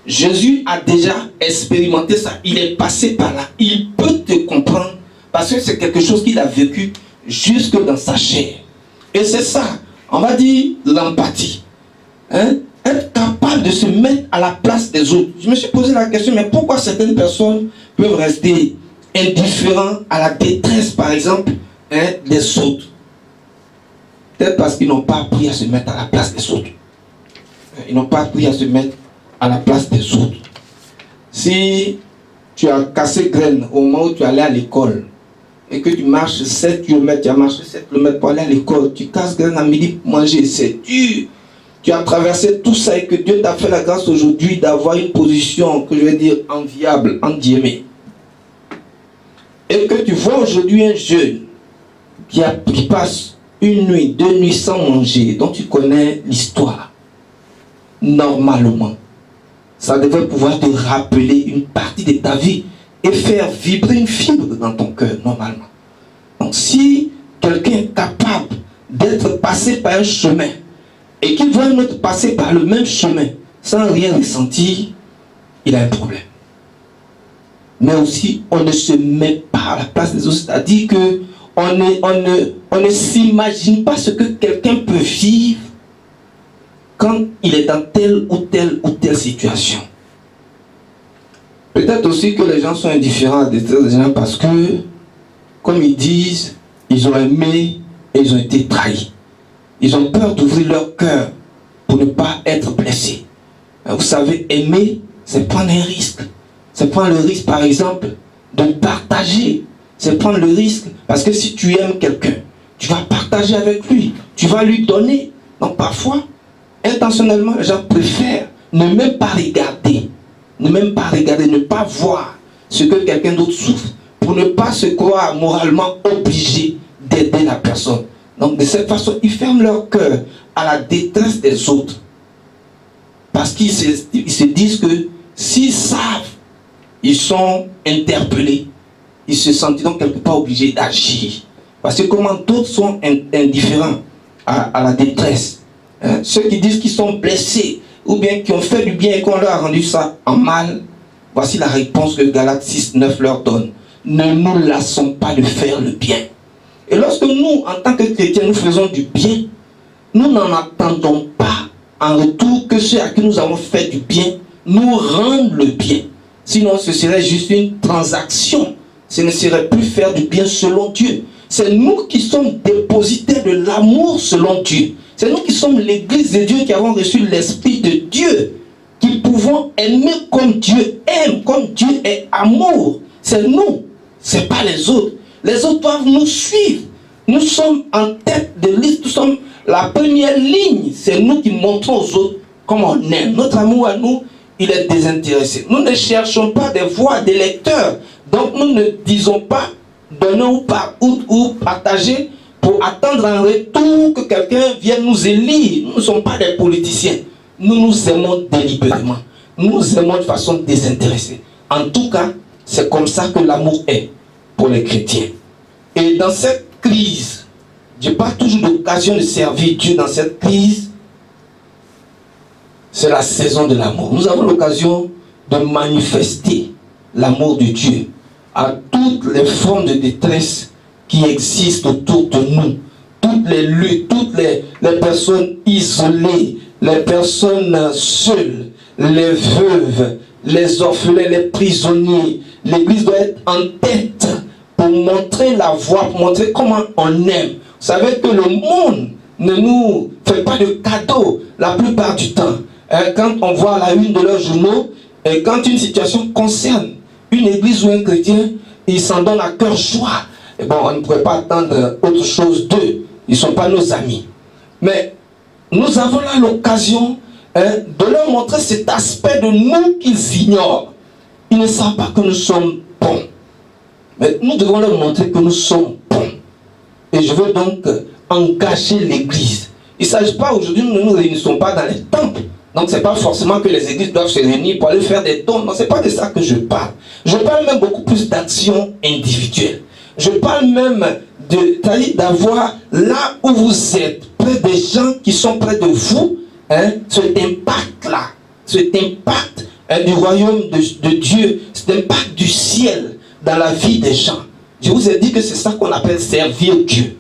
Jésus a déjà expérimenté ça. Il est passé par là. Il peut te comprendre parce que c'est quelque chose qu'il a vécu jusque dans sa chair. Et c'est ça, on va dire l'empathie. Être capable de se mettre à la place des autres. Je me suis posé la question, mais pourquoi certaines personnes peuvent rester indifférents à la détresse, par exemple, des autres? Peut-être parce qu'ils n'ont pas appris à se mettre à la place des autres. Ils n'ont pas appris à se mettre à la place des autres. Si tu as cassé graine au moment où tu allais à l'école et que tu marches 7 km, tu as marché 7 km pour aller à l'école, tu casses graine à midi pour manger, c'est dur. Tu as traversé tout ça et que Dieu t'a fait la grâce aujourd'hui d'avoir une position que je vais dire enviable, en guillemets. Et que tu vois aujourd'hui un jeune qui passe une nuit, 2 nuits sans manger, dont tu connais l'histoire. Normalement, ça devrait pouvoir te rappeler une partie de ta vie et faire vibrer une fibre dans ton cœur, normalement. Donc si quelqu'un est capable d'être passé par un chemin et qu'il voit un autre passer par le même chemin sans rien ressentir, il a un problème. Mais aussi, on ne se met pas à la place des autres, c'est-à-dire que on ne s'imagine pas ce que quelqu'un peut vivre quand il est dans telle ou telle situation. Peut-être aussi que les gens sont indifférents à des gens parce que, comme ils disent, ils ont aimé et ils ont été trahis. Ils ont peur d'ouvrir leur cœur pour ne pas être blessés. Vous savez, aimer, c'est prendre un risque. C'est prendre le risque, par exemple, de partager. C'est prendre le risque, parce que si tu aimes quelqu'un, tu vas partager avec lui, tu vas lui donner. Donc parfois, intentionnellement, les gens préfèrent ne même pas regarder, ne pas voir ce que quelqu'un d'autre souffre, pour ne pas se croire moralement obligé d'aider la personne. Donc de cette façon, ils ferment leur cœur à la détresse des autres. Parce qu'ils se disent que s'ils savent, ils sont interpellés, ils se sentiront quelque part obligés d'agir. Parce que comment d'autres sont indifférents à la détresse. Hein? Ceux qui disent qu'ils sont blessés, ou bien qui ont fait du bien et qu'on leur a rendu ça en mal, voici la réponse que Galates 6:9 leur donne. Ne nous lassons pas de faire le bien. Et lorsque nous, en tant que chrétiens, nous faisons du bien, nous n'en attendons pas en retour que ceux à qui nous avons fait du bien nous rendent le bien. Sinon, ce serait juste une transaction. Ce ne serait plus faire du bien selon Dieu. C'est nous qui sommes dépositaires de l'amour selon Dieu. C'est nous qui sommes l'église de Dieu qui avons reçu l'Esprit de Dieu, qui pouvons aimer comme Dieu aime, comme Dieu est amour. C'est nous, c'est pas les autres. Les autres doivent nous suivre. Nous sommes en tête de liste, nous sommes la première ligne. C'est nous qui montrons aux autres comment on aime. Notre amour à nous, il est désintéressé. Nous ne cherchons pas des voix des lecteurs. Donc nous ne disons pas donner ou partager pour attendre en retour que quelqu'un vienne nous élire. Nous ne sommes pas des politiciens. Nous nous aimons délibérément. Nous nous aimons de façon désintéressée. En tout cas, c'est comme ça que l'amour est pour les chrétiens. Et dans cette crise, je n'ai pas toujours l'occasion de servir Dieu dans cette crise. C'est la saison de l'amour. Nous avons l'occasion de manifester l'amour de Dieu à toutes les formes de détresse qui existent autour de nous. Toutes les luttes, toutes les personnes isolées, les personnes seules, les veuves, les orphelins, les prisonniers. L'Église doit être en tête pour montrer la voie, pour montrer comment on aime. Vous savez que le monde ne nous fait pas de cadeaux la plupart du temps. Quand on voit la une de leurs journaux, et quand une situation concerne une église ou un chrétien, ils s'en donnent à cœur joie. Et bon, on ne pourrait pas attendre autre chose d'eux. Ils ne sont pas nos amis. Mais nous avons là l'occasion de leur montrer cet aspect de nous qu'ils ignorent. Ils ne savent pas que nous sommes bons. Mais nous devons leur montrer que nous sommes bons. Et je veux donc engager l'église. Il ne s'agit pas aujourd'hui, nous ne nous réunissons pas dans les temples. Donc ce n'est pas forcément que les églises doivent se réunir pour aller faire des dons. Non, ce n'est pas de ça que je parle. Je parle même beaucoup plus d'action individuelle. Je parle même d'avoir là où vous êtes, près des gens qui sont près de vous, cet impact-là, cet impact du royaume de Dieu, cet impact du ciel dans la vie des gens. Je vous ai dit que c'est ça qu'on appelle servir Dieu.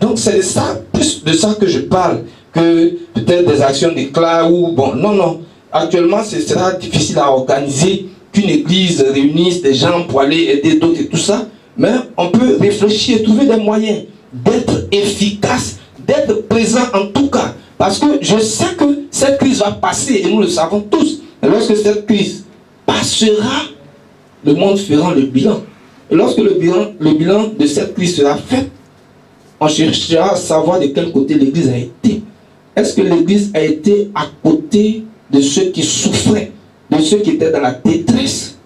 Donc c'est de ça, plus de ça que je parle, que peut-être des actions d'éclat ou bon, non. Actuellement, ce sera difficile à organiser qu'une église réunisse des gens pour aller aider d'autres et tout ça. Mais on peut réfléchir et trouver des moyens d'être efficace, d'être présent en tout cas. Parce que je sais que cette crise va passer et nous le savons tous. Et lorsque cette crise passera, le monde fera le bilan. Et lorsque le bilan de cette crise sera fait, on cherchera à savoir de quel côté l'Église a été. Est-ce que l'Église a été à côté de ceux qui souffraient, de ceux qui étaient dans la détresse?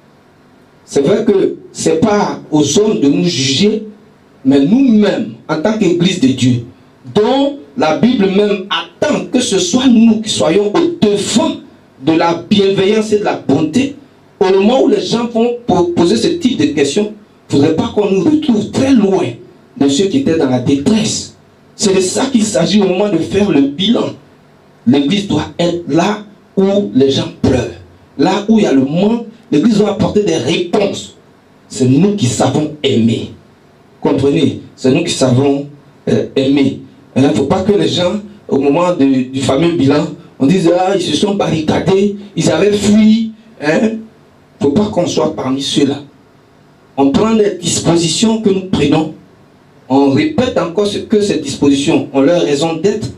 C'est vrai que ce n'est pas aux hommes de nous juger, mais nous-mêmes, en tant qu'Église de Dieu, dont la Bible même attend que ce soit nous qui soyons au devant de la bienveillance et de la bonté, au moment où les gens vont poser ce type de questions, il ne faudrait pas qu'on nous retrouve très loin de ceux qui étaient dans la détresse. C'est de ça qu'il s'agit au moment de faire le bilan. L'Église doit être là où les gens pleurent, là où il y a le manque. L'Église doit apporter des réponses. C'est nous qui savons aimer. Comprenez? C'est nous qui savons aimer. Il ne faut pas que les gens, au moment du fameux bilan, on dise ils se sont barricadés, ils avaient fui. Il ne faut pas qu'on soit parmi ceux-là. On prend les dispositions que nous prenons. On répète encore ce que ces dispositions ont leur raison d'être.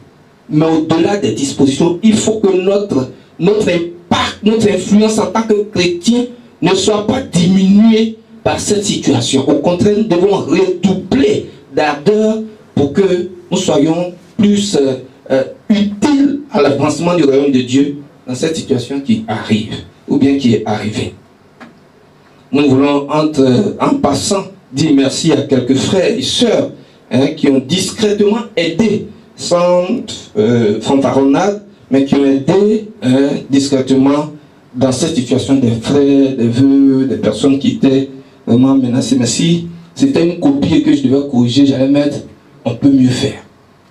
Mais au-delà des dispositions, il faut que notre impact, notre influence en tant que chrétien ne soit pas diminuée par cette situation. Au contraire, nous devons redoubler d'ardeur pour que nous soyons plus utiles à l'avancement du royaume de Dieu dans cette situation qui arrive, ou bien qui est arrivée. Nous voulons, en passant, dire merci à quelques frères et sœurs qui ont discrètement aidé, sans fanfaronnade, mais qui ont aidé discrètement dans cette situation des frères, des vœux, des personnes qui étaient vraiment menacées. Mais si c'était une copie que je devais corriger, j'allais mettre on peut mieux faire.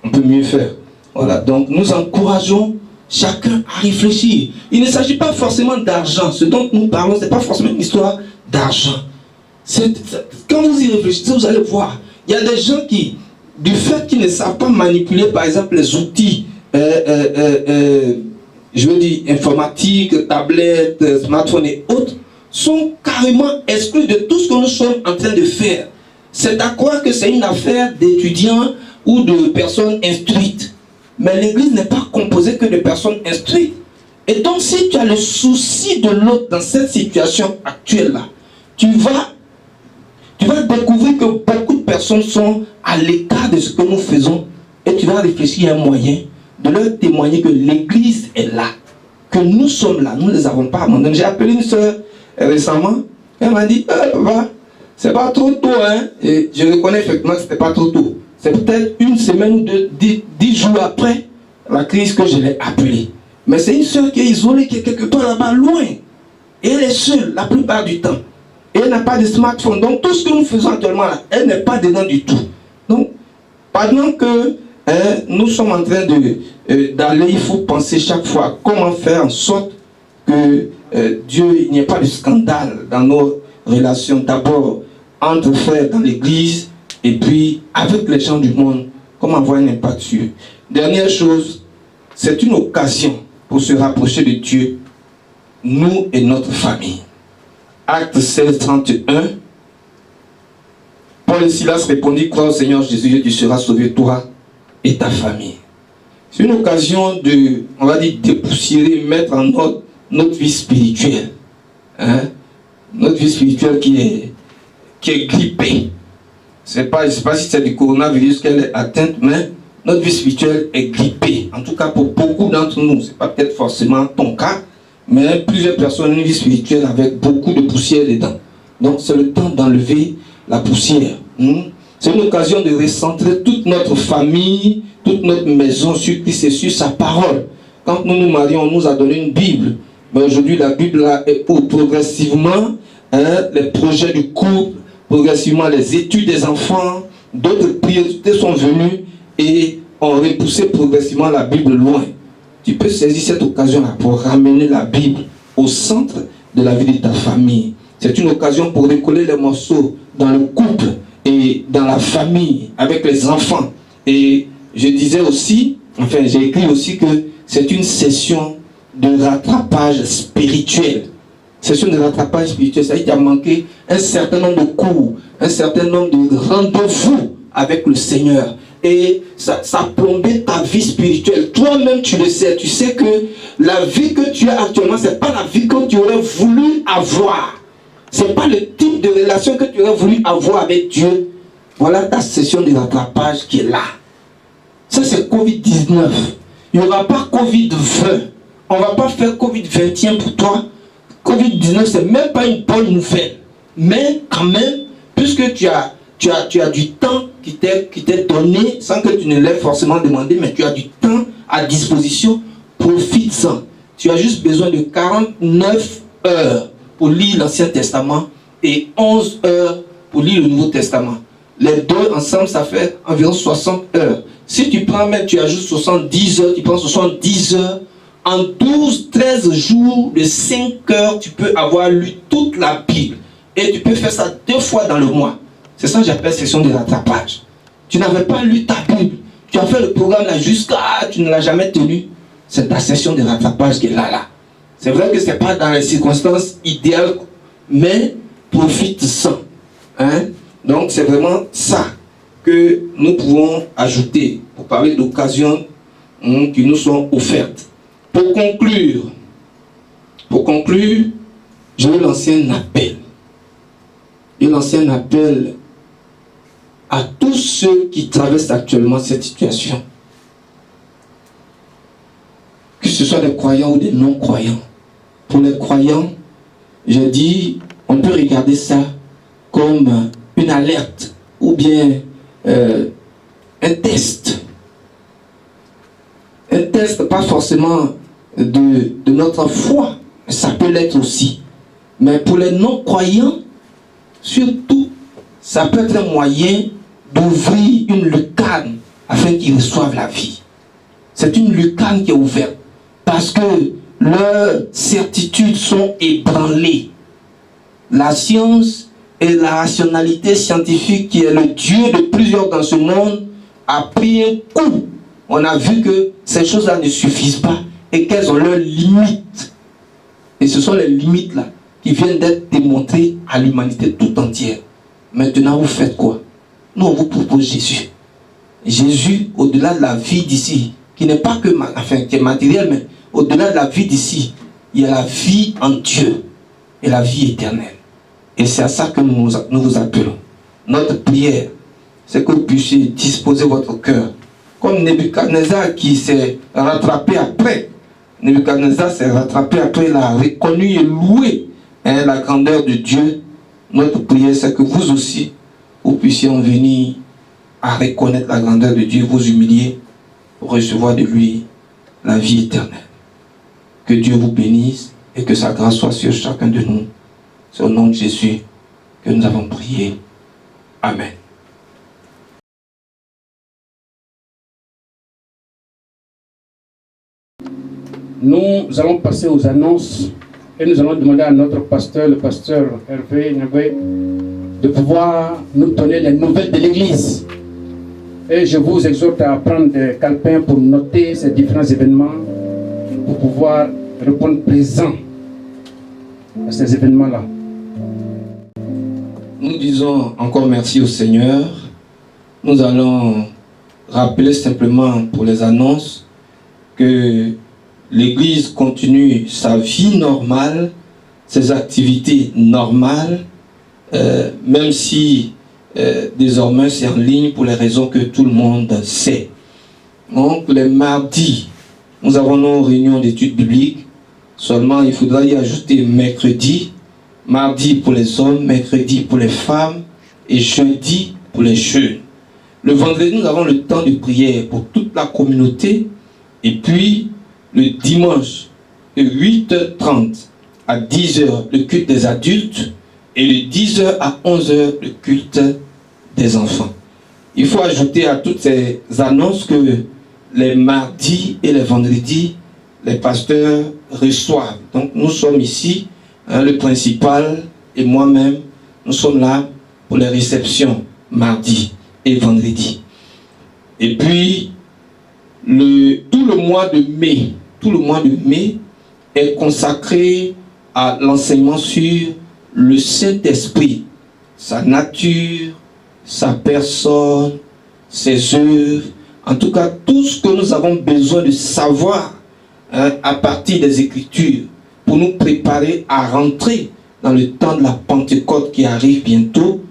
On peut mieux faire. Voilà, donc nous encourageons chacun à réfléchir. Il ne s'agit pas forcément d'argent. Ce dont nous parlons, ce n'est pas forcément une histoire d'argent. Quand vous y réfléchissez, vous allez voir. Il y a des gens qui, du fait qu'ils ne savent pas manipuler, par exemple, les outils, je veux dire, informatiques, tablettes, smartphones et autres, sont carrément exclus de tout ce que nous sommes en train de faire. C'est à croire que c'est une affaire d'étudiants ou de personnes instruites. Mais l'église n'est pas composée que de personnes instruites. Et donc, si tu as le souci de l'autre dans cette situation actuelle-là, tu vas découvrir que beaucoup de personnes sont à l'écart de ce que nous faisons et tu vas réfléchir à un moyen de leur témoigner que l'église est là, que nous sommes là, nous ne les avons pas abandonnés. J'ai appelé une soeur récemment, elle m'a dit, papa, c'est pas trop tôt, hein? Et je reconnais effectivement que c'était pas trop tôt. C'est peut-être une semaine ou 10 jours après la crise que je l'ai appelée. Mais c'est une soeur qui est isolée, qui est quelque part là-bas, loin. Et elle est seule la plupart du temps. Et elle n'a pas de smartphone. Donc tout ce que nous faisons actuellement là, elle n'est pas dedans du tout. Donc, pendant que nous sommes en train d'aller, il faut penser chaque fois comment faire en sorte que il n'y ait pas de scandale dans nos relations. D'abord, entre frères dans l'église, et puis avec les gens du monde, comment avoir un impact sur eux. Dernière chose, c'est une occasion pour se rapprocher de Dieu, nous et notre famille. Acte 16, 31. Paul et Silas répondit, crois au Seigneur Jésus et tu seras sauvé, toi et ta famille. C'est une occasion de, on va dire, dépoussiérer, mettre en ordre notre vie spirituelle. Hein? Notre vie spirituelle qui est grippée. Je ne sais pas si c'est du coronavirus qu'elle est atteinte, mais notre vie spirituelle est grippée. En tout cas, pour beaucoup d'entre nous, ce n'est pas peut-être forcément ton cas, mais plusieurs personnes ont une vie spirituelle avec beaucoup de poussière dedans. Donc, c'est le temps d'enlever la poussière. C'est une occasion de recentrer toute notre famille, toute notre maison sur Christ et sur sa parole. Quand nous nous marions, on nous a donné une Bible. Mais aujourd'hui, la Bible là, est pour progressivement les projets du couple, progressivement les études des enfants, d'autres priorités sont venues et ont repoussé progressivement la Bible loin. Tu peux saisir cette occasion-là pour ramener la Bible au centre de la vie de ta famille. C'est une occasion pour recoller les morceaux dans le couple et dans la famille, avec les enfants. Et je disais aussi, enfin j'ai écrit aussi que c'est une session de rattrapage spirituel. Session de rattrapage spirituel, ça veut dire qu'il y a manqué un certain nombre de cours, un certain nombre de rendez-vous avec le Seigneur. Et ça a plombé ta vie spirituelle. Toi-même, tu le sais. Tu sais que la vie que tu as actuellement, ce n'est pas la vie que tu aurais voulu avoir. Ce n'est pas le type de relation que tu aurais voulu avoir avec Dieu. Voilà ta session de rattrapage qui est là. Ça, c'est Covid-19. Il n'y aura pas Covid-20. On ne va pas faire Covid-21 pour toi. Covid-19, ce n'est même pas une bonne nouvelle. Mais quand même, puisque tu as du temps qui t'est donné, sans que tu ne l'aies forcément demandé, mais tu as du temps à disposition, profite-en. Tu as juste besoin de 49 heures pour lire l'Ancien Testament et 11 heures pour lire le Nouveau Testament. Les deux ensemble, ça fait environ 60 heures. Si tu prends même, tu ajoutes 70 heures, tu prends 70 heures, en 12-13 jours de 5 heures, tu peux avoir lu toute la Bible. Et tu peux faire ça 2 fois dans le mois. C'est ça que j'appelle session de rattrapage. Tu n'avais pas lu ta Bible. Tu as fait le programme là jusqu'à... Tu ne l'as jamais tenu. C'est ta session de rattrapage qui est là. C'est vrai que ce n'est pas dans les circonstances idéales, mais profite-en. Hein? Donc c'est vraiment ça que nous pouvons ajouter pour parler d'occasions qui nous sont offertes. Pour conclure, je vais lancer un appel. Je vais lancer un appel à tous ceux qui traversent actuellement cette situation. Que ce soit des croyants ou des non-croyants. Pour les croyants, je dis, on peut regarder ça comme une alerte ou bien un test. Un test, pas forcément de notre foi, ça peut l'être aussi. Mais pour les non-croyants, surtout, ça peut être un moyen d'ouvrir une lucarne afin qu'ils reçoivent la vie. C'est une lucarne qui est ouverte parce que leurs certitudes sont ébranlées. La science et la rationalité scientifique qui est le Dieu de plusieurs dans ce monde a pris un coup. On a vu que ces choses-là ne suffisent pas et qu'elles ont leurs limites. Et ce sont les limites-là qui viennent d'être démontrées à l'humanité tout entière. Maintenant, vous faites quoi? Nous, on vous propose Jésus. Jésus, au-delà de la vie d'ici, qui n'est pas que qui est matérielle, mais au-delà de la vie d'ici, il y a la vie en Dieu et la vie éternelle. Et c'est à ça que nous vous appelons. Notre prière, c'est que vous puissiez disposer votre cœur. Comme Nebuchadnezzar qui s'est rattrapé après. Nebuchadnezzar s'est rattrapé après, il a reconnu et loué la grandeur de Dieu. Notre prière, c'est que vous aussi, vous puissiez en venir à reconnaître la grandeur de Dieu, vous humilier pour recevoir de lui la vie éternelle. Que Dieu vous bénisse et que sa grâce soit sur chacun de nous. C'est au nom de Jésus que nous avons prié. Amen. Nous allons passer aux annonces et nous allons demander à notre pasteur, le pasteur Hervé Nagwe, de pouvoir nous donner les nouvelles de l'Église. Et je vous exhorte à prendre des calepins pour noter ces différents événements, pour pouvoir répondre présent à ces événements-là. Nous disons encore merci au Seigneur. Nous allons rappeler simplement pour les annonces que l'Église continue sa vie normale, ses activités normales, même si désormais c'est en ligne pour les raisons que tout le monde sait. Donc les mardis, nous avons nos réunions d'études bibliques. Seulement il faudra y ajouter mercredi, mardi pour les hommes, mercredi pour les femmes et jeudi pour les jeunes. Le vendredi, nous avons le temps de prière pour toute la communauté. Et puis le dimanche, de 8h30 à 10h, le culte des adultes. Et de 10h à 11h, le culte des enfants. Il faut ajouter à toutes ces annonces que les mardis et les vendredis, les pasteurs reçoivent. Donc nous sommes ici, le principal et moi-même, nous sommes là pour les réceptions mardi et vendredi. Et puis, tout le mois de mai est consacré à l'enseignement sur le Saint-Esprit, sa nature, sa personne, ses œuvres, en tout cas tout ce que nous avons besoin de savoir à partir des Écritures pour nous préparer à rentrer dans le temps de la Pentecôte qui arrive bientôt,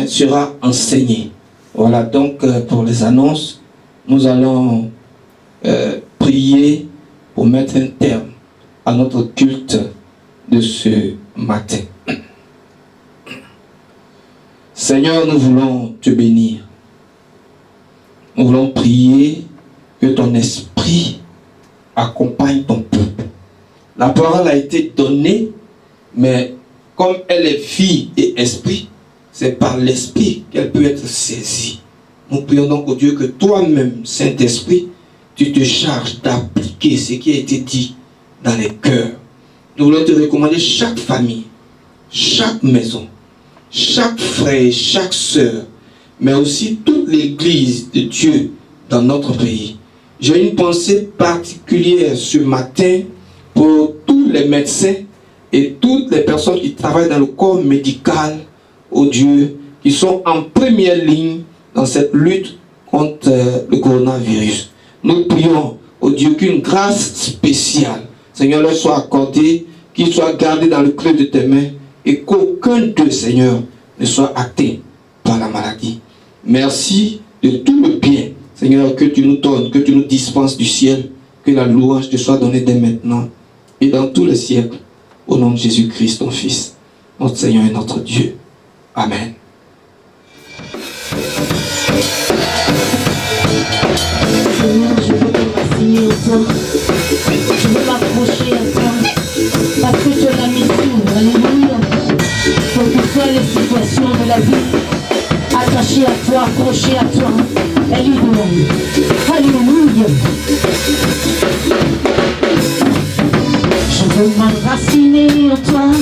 sera enseigné. Voilà donc pour les annonces, nous allons prier pour mettre un terme à notre culte de ce matin. Seigneur, nous voulons te bénir. Nous voulons prier que ton esprit accompagne ton peuple. La parole a été donnée, mais comme elle est vie et esprit, c'est par l'esprit qu'elle peut être saisie. Nous prions donc au Dieu que toi-même, Saint-Esprit, tu te charges d'appliquer ce qui a été dit dans les cœurs. Nous voulons te recommander chaque famille, chaque maison, chaque frère, chaque sœur, mais aussi toute l'église de Dieu dans notre pays. J'ai une pensée particulière ce matin pour tous les médecins et toutes les personnes qui travaillent dans le corps médical, oh Dieu, qui sont en première ligne dans cette lutte contre le coronavirus. Nous prions, oh Dieu, qu'une grâce spéciale, Seigneur, leur soit accordée, qu'ils soient gardés dans le creux de tes mains et qu'aucun d'eux, Seigneur, ne soit atteint par la maladie. Merci de tout le bien, Seigneur, que tu nous donnes, que tu nous dispenses du ciel, que la louange te soit donnée dès maintenant et dans tous les siècles, au nom de Jésus-Christ, ton Fils, notre Seigneur et notre Dieu. Amen. toi. Je veux m'accrocher à toi. Parce que tu es la mission, alléluia. Quelles que soient les situations de la vie, attaché à toi, accroché à toi, elle est de alléluia. Je veux m'enraciner en toi.